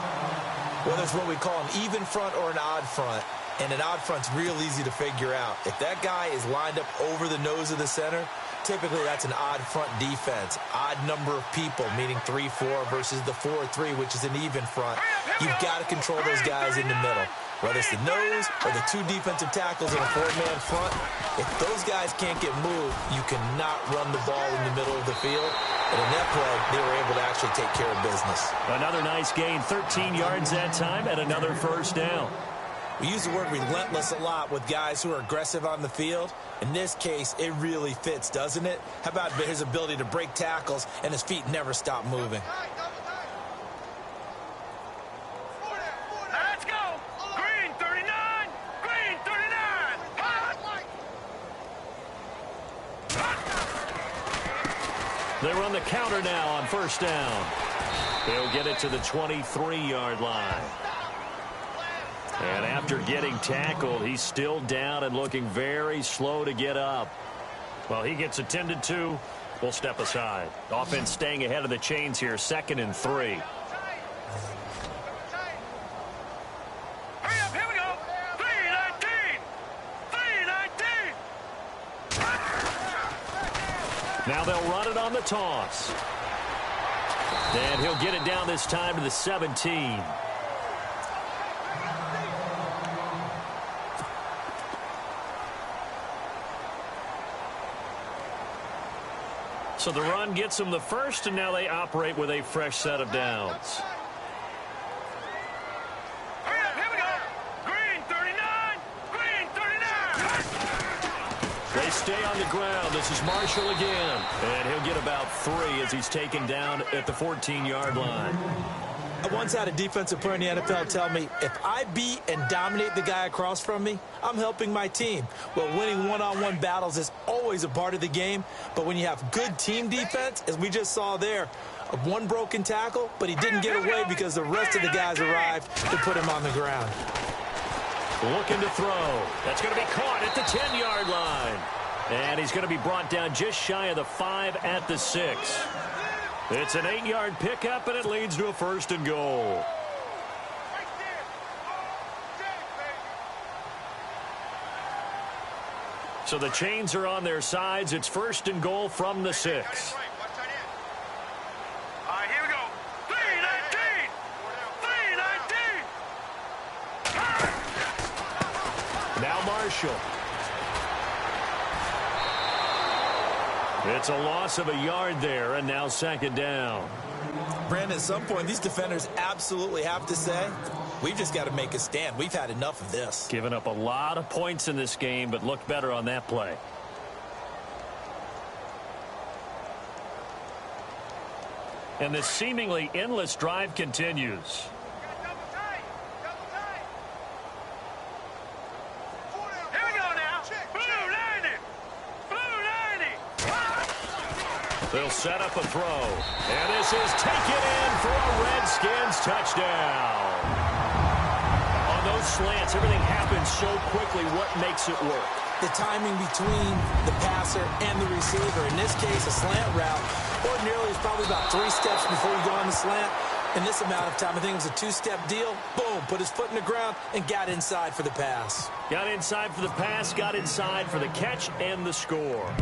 Well, there's what we call an even front or an odd front. And an odd front's real easy to figure out. If that guy is lined up over the nose of the center, typically that's an odd front defense. Odd number of people, meaning 3-4 versus the 4-3, which is an even front. You've got to control those guys in the middle. Whether it's the nose or the 2 defensive tackles in a 4-man front, if those guys can't get moved, you cannot run the ball in the middle of the field. And in that play, they were able to actually take care of business. Another nice gain, 13 yards that time, and another 1st down. We use the word relentless a lot with guys who are aggressive on the field. In this case, it really fits, doesn't it? How about his ability to break tackles and his feet never stop moving? Let's go. Green 39. Green 39. They run the counter now on 1st down. They'll get it to the 23-yard line. And after getting tackled, he's still down and looking very slow to get up. Well, he gets attended to. We'll step aside. Offense staying ahead of the chains here, 2nd and 3. Here we go. 3-19. 3-19. Now they'll run it on the toss. And he'll get it down this time to the 17. So the run gets them the first, and now they operate with a fresh set of downs. Here we go. Green 39. Green 39. They stay on the ground. This is Marshall again. And he'll get about 3 as he's taken down at the 14-yard line. I once had a defensive player in the NFL tell me, if I beat and dominate the guy across from me, I'm helping my team. Well, winning one-on-one battles is always a part of the game, but when you have good team defense, as we just saw there, one broken tackle, but he didn't get away because the rest of the guys arrived to put him on the ground. Looking to throw. That's going to be caught at the 10-yard line. And he's going to be brought down just shy of the 5 at the 6. It's an 8-yard pickup, and it leads to a 1st and goal. So the chains are on their sides. It's 1st and goal from the 6. Now Marshall. It's a loss of a yard there, and now 2nd down. Brandon, at some point, these defenders absolutely have to say, we've just got to make a stand. We've had enough of this. Given up a lot of points in this game, but looked better on that play. And this seemingly endless drive continues. They'll set up a throw. And this is taken in for a Redskins touchdown. On those slants, everything happens so quickly. What makes it work? The timing between the passer and the receiver. In this case, a slant route. Ordinarily, it's probably about 3 steps before you go on the slant. In this amount of time, I think it was a 2-step deal. Boom, put his foot in the ground and got inside for the pass. Got inside for the pass, got inside for the catch and the score.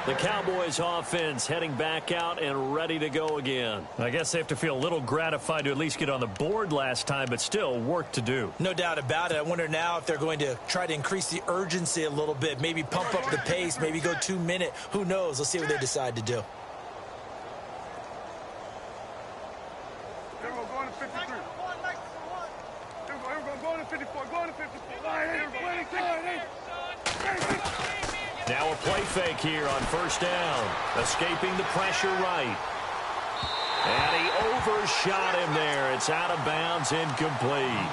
The Cowboys offense heading back out and ready to go again. I guess they have to feel a little gratified to at least get on the board last time, but still work to do. No doubt about it. I wonder now if they're going to try to increase the urgency a little bit, maybe pump up the pace, maybe go 2-minute. Who knows? Let's see what they decide to do. Now a play fake here on 1st down. Escaping the pressure right. And he overshot him there. It's out of bounds, incomplete.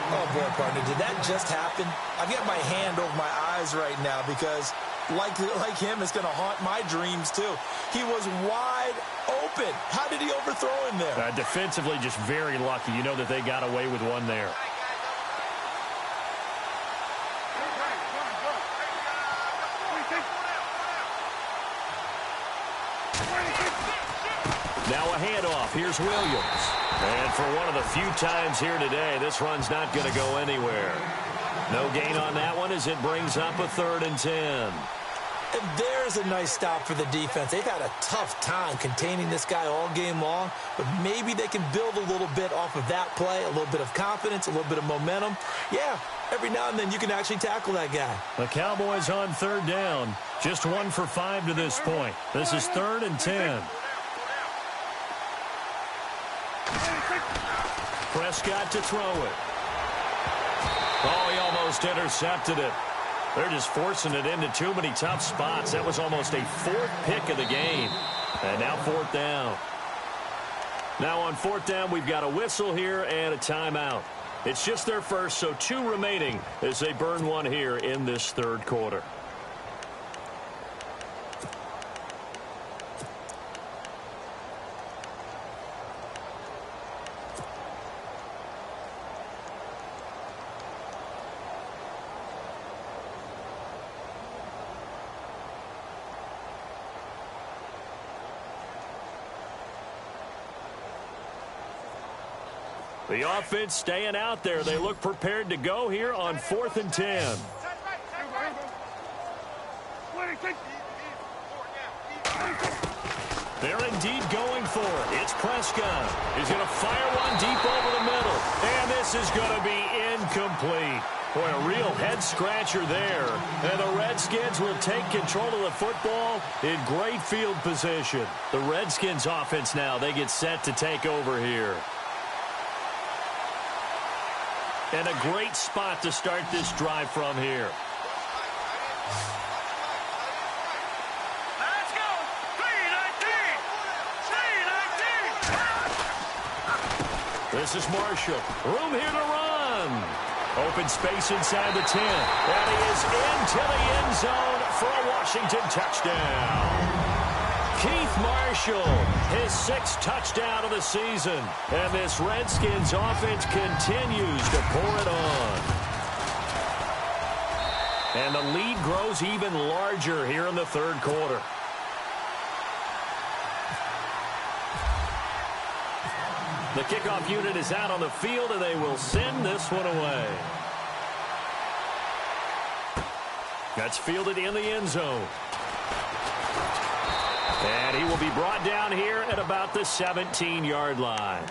Oh, boy, partner, did that just happen? I've got my hand over my eyes right now because, like him, it's going to haunt my dreams, too. He was wide open. How did he overthrow him there? Defensively, just very lucky. You know that they got away with one there. Now a handoff. Here's Williams. And for one of the few times here today, this run's not going to go anywhere. No gain on that one as it brings up a 3rd and 10. And there's a nice stop for the defense. They've had a tough time containing this guy all game long, but maybe they can build a little bit off of that play, a little bit of confidence, a little bit of momentum. Yeah, every now and then you can actually tackle that guy. The Cowboys on 3rd down. Just 1 for 5 to this point. This is 3rd and 10. Prescott to throw it. Oh, he almost intercepted it. They're just forcing it into too many tough spots. That was almost a 4th pick of the game. And now 4th down. Now on 4th down, we've got a whistle here and a timeout. It's just their first, so 2 remaining as they burn one here in this 3rd quarter. The offense staying out there. They look prepared to go here on 4th and 10. They're indeed going for it. It's Prescott. He's going to fire one deep over the middle. And this is going to be incomplete. Boy, a real head-scratcher there. And the Redskins will take control of the football in great field position. The Redskins offense now, they get set to take over here. And a great spot to start this drive from here. This is Marshall. Room here to run. Open space inside the 10. And he is into the end zone for a Washington touchdown. Keith Marshall, his 6th touchdown of the season. And this Redskins offense continues to pour it on. And the lead grows even larger here in the third quarter. The kickoff unit is out on the field, and they will send this one away. That's fielded in the end zone. And he will be brought down here at about the 17-yard line.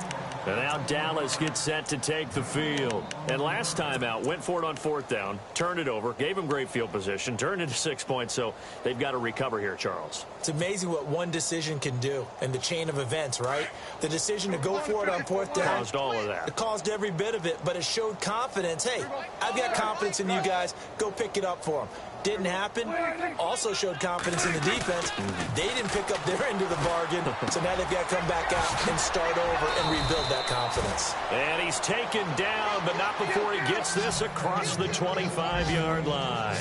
And now Dallas gets set to take the field. And last time out, went for it on 4th down, turned it over, gave him great field position, turned into 6 points, so they've got to recover here, Charles. It's amazing what one decision can do in the chain of events, right? The decision to go for it on 4th down. Caused all of that. It caused every bit of it, but it showed confidence. Hey, I've got confidence in you guys. Go pick it up for them. Didn't happen. Also showed confidence in the defense. They didn't pick up their end of the bargain, so now they've got to come back out and start over and rebuild that confidence. And he's taken down, but not before he gets this across the 25-yard line.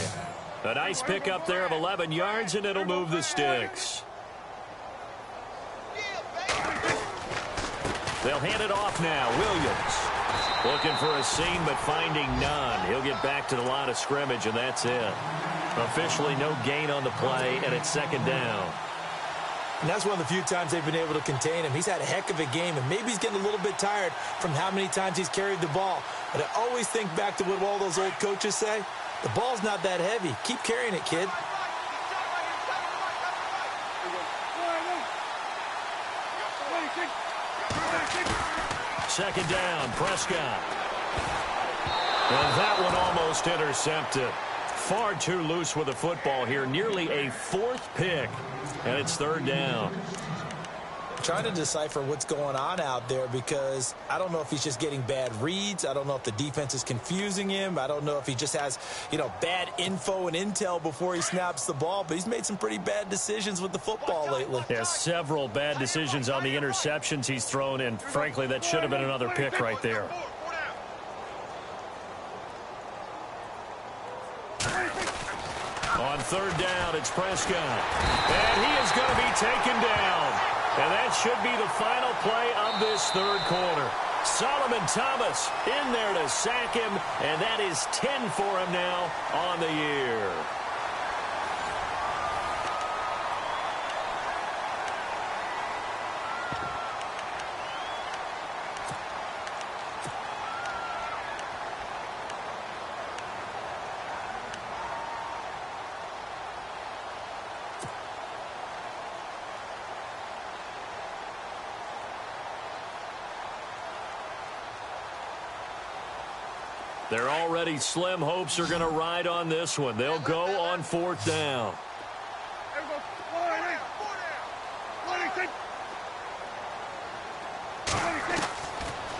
A nice pickup there of 11 yards, and it'll move the sticks. They'll hand it off now. Williams looking for a seam, but finding none. He'll get back to the line of scrimmage, and that's it. Officially no gain on the play, and it's 2nd down. And that's one of the few times they've been able to contain him. He's had a heck of a game, and maybe he's getting a little bit tired from how many times he's carried the ball. But I always think back to what all those old coaches say. The ball's not that heavy. Keep carrying it, kid. Second down, Prescott. And that one almost intercepted. Far too loose with the football here. Nearly a 4th pick. And it's 3rd down. I'm trying to decipher what's going on out there because I don't know if he's just getting bad reads. I don't know if the defense is confusing him. I don't know if he just has, bad info and intel before he snaps the ball. But he's made some pretty bad decisions with the football lately. Yeah, several bad decisions on the interceptions he's thrown. And frankly, that should have been another pick right there. On 3rd down, it's Prescott. And he is going to be taken down. And that should be the final play of this 3rd quarter. Solomon Thomas in there to sack him. And that is 10 for him now on the year. Their already slim hopes are going to ride on this one. They'll go on 4th down.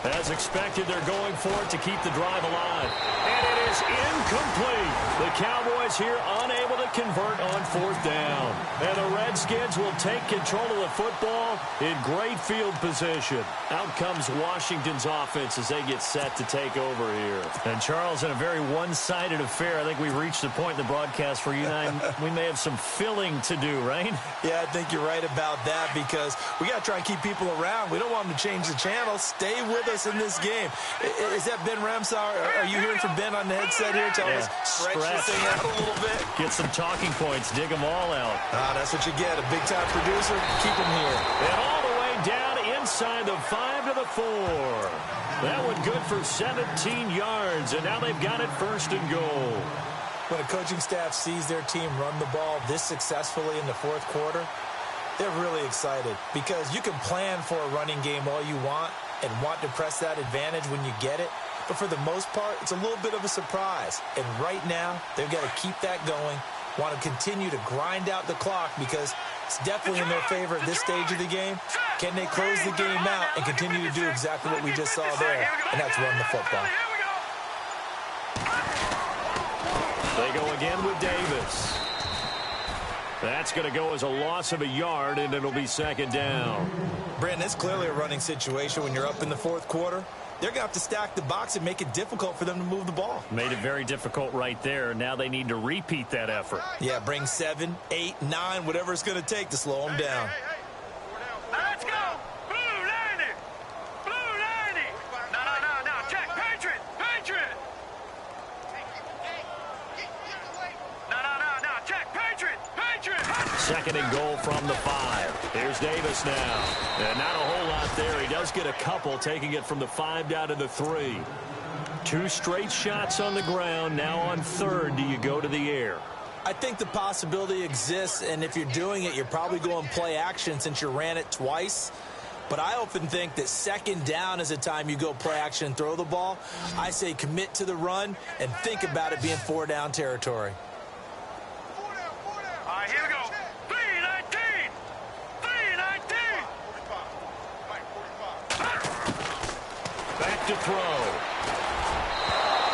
As expected, they're going for it to keep the drive alive. And it is incomplete. The Cowboys here unable to convert on 4th down. And the Redskins will take control of the football in great field position. Out comes Washington's offense as they get set to take over here. And Charles, in a very one-sided affair, I think we've reached the point in the broadcast where you and I, we may have some filling to do, right? Yeah, I think you're right about that because we got to try and keep people around. We don't want them to change the channel. Stay with us in this game. Is that Ben Ramsar? Are you hearing from Ben on the headset here? Tell us, stretch this thing out a little bit. Get some talking points. Dig them all out. That's what you get. A big-time producer. Keep him here. And all the way down inside the 5 to the 4. That one good for 17 yards, and now they've got it 1st and goal. When a coaching staff sees their team run the ball this successfully in the 4th quarter, they're really excited because you can plan for a running game all you want and want to press that advantage when you get it. But for the most part, it's a little bit of a surprise. And right now, they've got to keep that going, want to continue to grind out the clock because it's definitely in their favor at this stage of the game. Can they close the game out and continue to do exactly what we just saw there, and that's run the football. They go again with Davis. That's going to go as a loss of a yard, and it'll be second down. Brandon, it's clearly a running situation when you're up in the fourth quarter. They're going to have to stack the box and make it difficult for them to move the ball. Made it very difficult right there. Now they need to repeat that effort. Yeah, bring 7, 8, 9, whatever it's going to take to slow them down. Let's go! Blue 90! Blue 90! No. Check. Patriot! Patriot! No. Check. Patriot! Patriot! Second and goal from the 5. Here's Davis now. And not a whole lot there. He does get a couple, taking it from the 5 down to the 3. 2 straight shots on the ground. Now on third, do you go to the air? I think the possibility exists, and if you're doing it, you're probably going play action since you ran it twice. But I often think that second down is a time you go play action and throw the ball. I say commit to the run and think about it being 4-down territory. All right, here we go. 319! 319! Back to throw.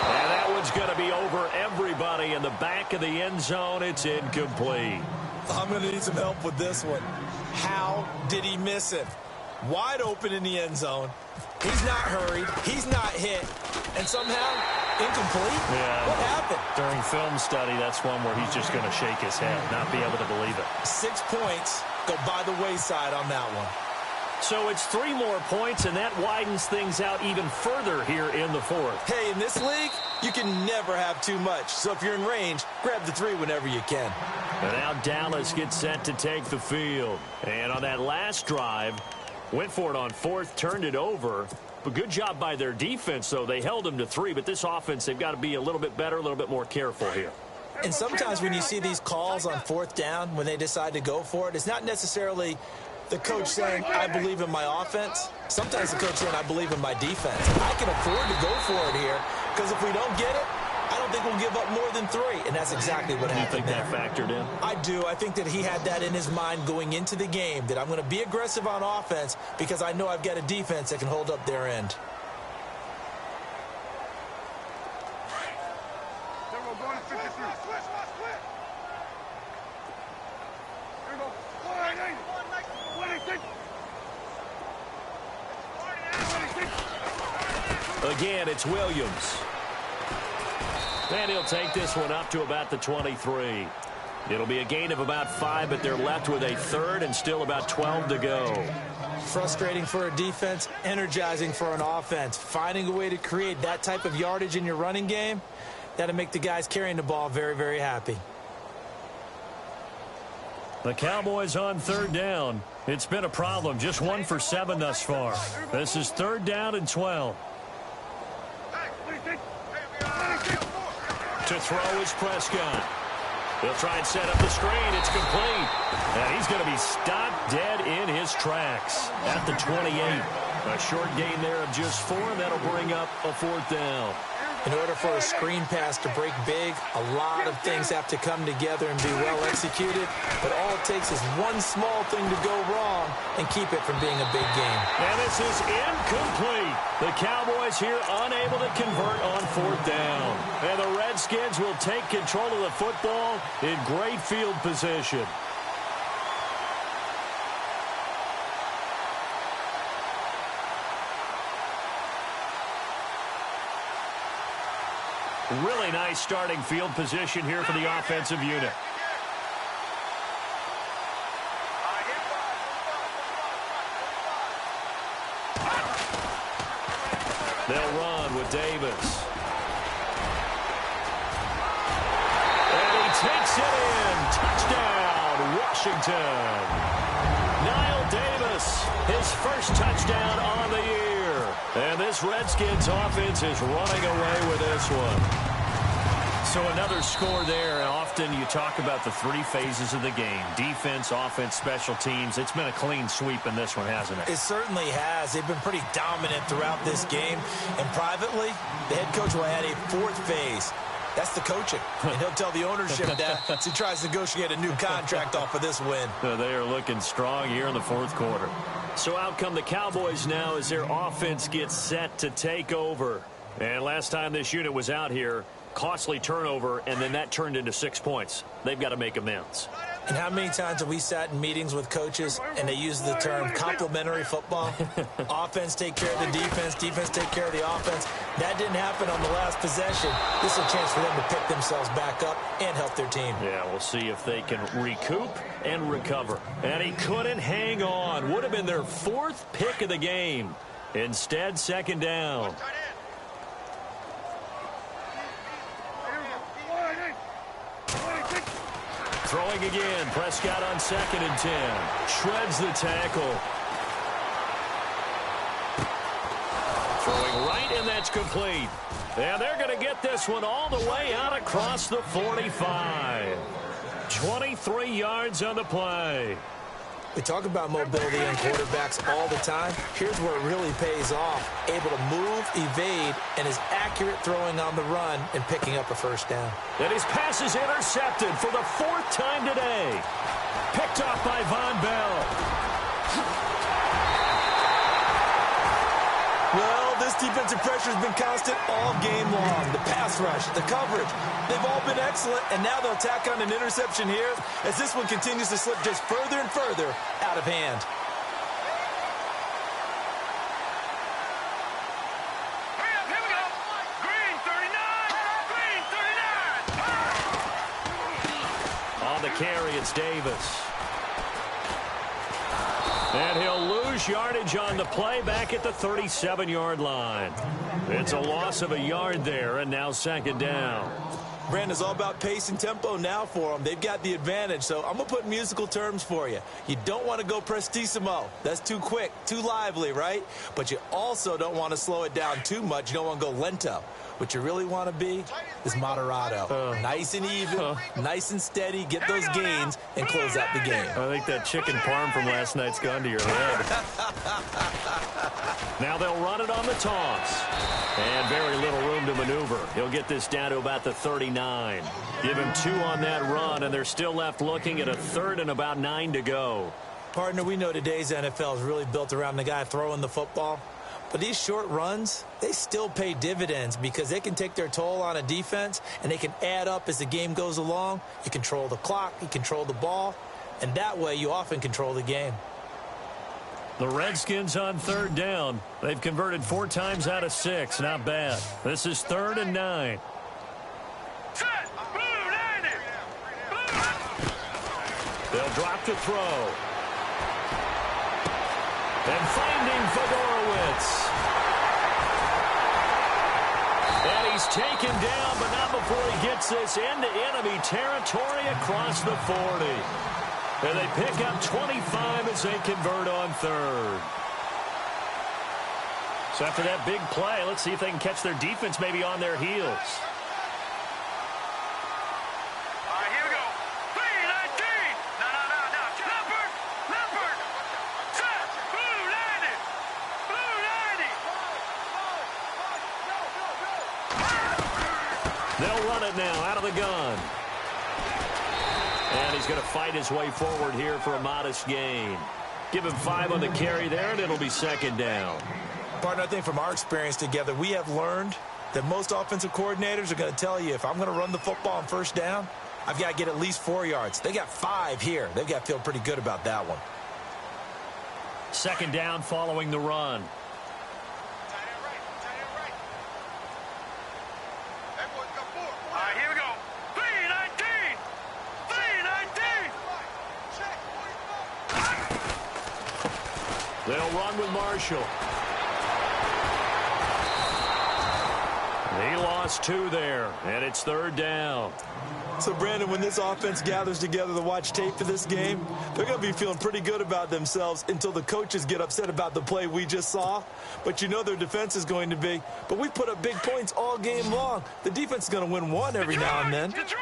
And that one's going to be over everybody in the back of the end zone. It's incomplete. I'm going to need some help with this one. How did he miss it? Wide open in the end zone. He's not hurried. He's not hit. And somehow, incomplete? Yeah. What happened? During film study, that's one where he's just going to shake his head, not be able to believe it. 6 points go by the wayside on that one. So it's 3 more points, and that widens things out even further here in the fourth. Hey, in this league, you can never have too much. So if you're in range, grab the 3 whenever you can. And now Dallas gets set to take the field. And on that last drive, went for it on fourth, turned it over. But good job by their defense, though. They held them to 3, but this offense, they've got to be a little bit better, a little bit more careful here. And sometimes when you see these calls on fourth down, when they decide to go for it, it's not necessarily the coach saying, I believe in my offense. Sometimes the coach saying, I believe in my defense. I can afford to go for it here because if we don't get it, I don't think we'll give up more than 3. And that's exactly what happened. You think that factored in? I do. I think that he had that in his mind going into the game, that I'm going to be aggressive on offense because I know I've got a defense that can hold up their end. Again, it's Williams. And he'll take this one up to about the 23. It'll be a gain of about 5, but they're left with a third and still about 12 to go. Frustrating for a defense, energizing for an offense. Finding a way to create that type of yardage in your running game, that'll make the guys carrying the ball very, very happy. The Cowboys on third down. It's been a problem. Just 1 for 7 thus far. This is third down and 12. To throw is Prescott. He'll try and set up the screen. It's complete. And he's going to be stopped dead in his tracks at the 28. A short gain there of just 4. That'll bring up a fourth down. In order for a screen pass to break big, a lot of things have to come together and be well executed. But all it takes is one small thing to go wrong and keep it from being a big game. And this is incomplete. The Cowboys here unable to convert on fourth down. And the Redskins will take control of the football in great field position. Really nice starting field position here for the offensive unit. They'll run with Davis. And he takes it in. Touchdown, Washington. Niall Davis, his first touchdown on the year. And this Redskins offense is running away with this one. So another score there, and often you talk about the 3 phases of the game. Defense, offense, special teams. It's been a clean sweep in this one, hasn't it? It certainly has. They've been pretty dominant throughout this game. And privately, the head coach will add a 4th phase. That's the coaching. And he'll tell the ownership that as he tries to negotiate a new contract off of this win. They are looking strong here in the fourth quarter. So out come the Cowboys now as their offense gets set to take over. And last time this unit was out here, Costly turnover, and then that turned into 6 points. They've got to make amends. And how many times have we sat in meetings with coaches and they use the term complementary football? Offense take care of the defense, defense take care of the offense. That didn't happen on the last possession. This is a chance for them to pick themselves back up and help their team. Yeah, we'll see if they can recoup and recover. And he couldn't hang on. Would have been their 4th pick of the game. Instead, second down. Throwing again. Prescott on 2nd and 10. Shreds the tackle. Throwing right, and that's complete. And they're going to get this one all the way out across the 45. 23 yards on the play. We talk about mobility in quarterbacks all the time. Here's where it really pays off. Able to move, evade, and is accurate throwing on the run and picking up a first down. And his pass is intercepted for the 4th time today. Picked off by Von Bell. Well, this defensive pressure has been constant all game long. The pass rush, the coverage, they've all been excellent, and now they'll tack on an interception here as this one continues to slip just further and further out of hand. Here we go. Green 39. Green 39. On the carry, it's Davis. And he'll lose yardage on the play back at the 37-yard line. It's a loss of a yard there, and now second down. Brandon, it's all about pace and tempo now for them. They've got the advantage, so I'm going to put musical terms for you. You don't want to go prestissimo. That's too quick, too lively, right? But you also don't want to slow it down too much. You don't want to go lento. What you really want to be is moderato. Nice and even, nice and steady, get those gains, and close out the game. I think that chicken parm from last night's gone to your head. Now they'll run it on the toss. And very little room to maneuver. He'll get this down to about the 39. Give him 2 on that run, and they're still left looking at a 3rd and about 9 to go. Partner, we know today's NFL is really built around the guy throwing the football. But these short runs, they still pay dividends because they can take their toll on a defense, and they can add up as the game goes along. You control the clock, you control the ball, and that way you often control the game. The Redskins on 3rd down. They've converted 4 times out of 6. Not bad. This is 3rd and 9. Set. Blue 90. They'll drop to throw. And finding Fedorowicz. And he's taken down, but not before he gets this into enemy territory across the 40. And they pick up 25 as they convert on 3rd. So after that big play, let's see if they can catch their defense maybe on their heels. All right, here we go. 319. No. Leopard. Set. Blue 90. Blue 90. They'll run it now out of the gun. And he's going to fight his way forward here for a modest gain. Give him 5 on the carry there, and it'll be second down. Partner, I think from our experience together, we have learned that most offensive coordinators are going to tell you, if I'm going to run the football on first down, I've got to get at least 4 yards. They got 5 here. They've got to feel pretty good about that one. Second down following the run. All right, here we go. 319. 319. They'll run with Marshall. He lost 2 there, and it's 3rd down. So, Brandon, when this offense gathers together to watch tape for this game, they're going to be feeling pretty good about themselves until the coaches get upset about the play we just saw. But you know their defense is going to be. But we put up big points all game long. The defense is going to win one every now and then. Detroit!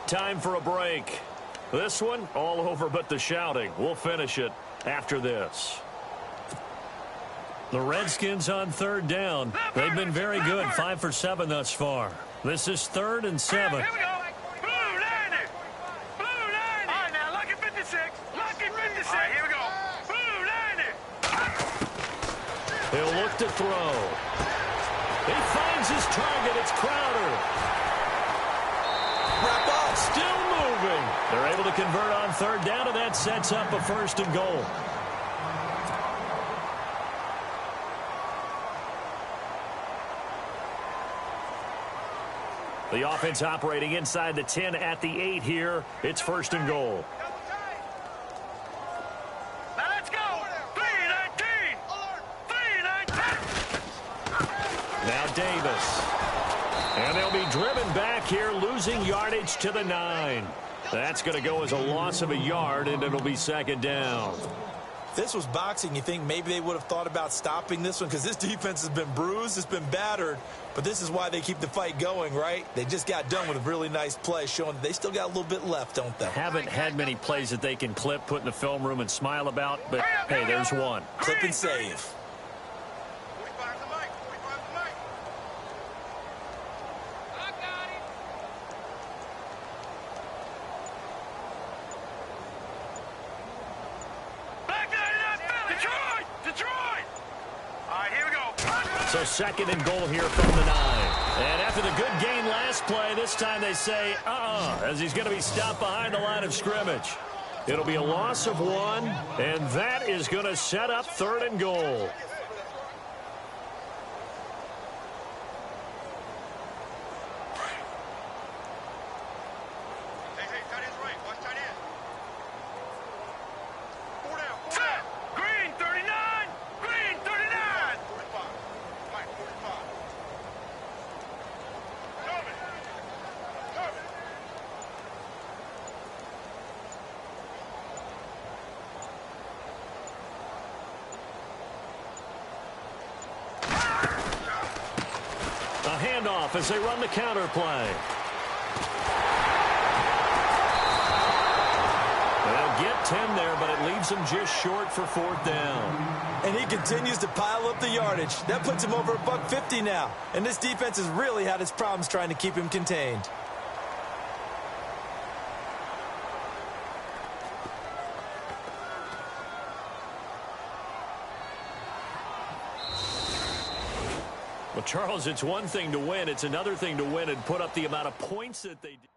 Time for a break. This one, all over but the shouting. We'll finish it after this. The Redskins on 3rd down. They've been very good, 5 for 7 thus far. This is 3rd and 7. Here we go. Blue 90. Blue 90. All right, now, lucky 56. Lucky 56. All right, here we go. Blue 90. He'll look to throw. He finds his target. It's Crowder. Wrap up. Still moving. They're able to convert on third down, and that sets up a 1st and goal. The offense operating inside the 10 at the 8 here. It's 1st and goal. Now let's go. 3-19. 3-19. Now Davis. And they'll be driven back here, losing yardage to the 9. That's going to go as a loss of a yard, and it'll be 2nd down. If this was boxing, you think maybe they would have thought about stopping this one, because this defense has been bruised, it's been battered, but this is why they keep the fight going, right? They just got done with a really nice play, showing that they still got a little bit left, don't they? Haven't had many plays that they can clip, put in the film room, and smile about, but hey, there's one. Clip and save. 45 to Mike. 45 to Mike. I got it. Back that up. Detroit. Detroit. All right, here we go. So 2nd and goal here from the 9. And after the good gain last play, this time they say, as he's going to be stopped behind the line of scrimmage. It'll be a loss of 1, and that is going to set up 3rd and goal. Hey, tight end's right. Watch tight end. 4 down. 4 down. Green 39. Green 39. 45. Mike 45. Coming. Coming. A handoff as they run the counter play. They'll get 10 there, but it leaves them just short for 4th down. And he continues to pile up the yardage. That puts him over $150 now. And this defense has really had its problems trying to keep him contained. Well, Charles, it's one thing to win. It's another thing to win and put up the amount of points that they did.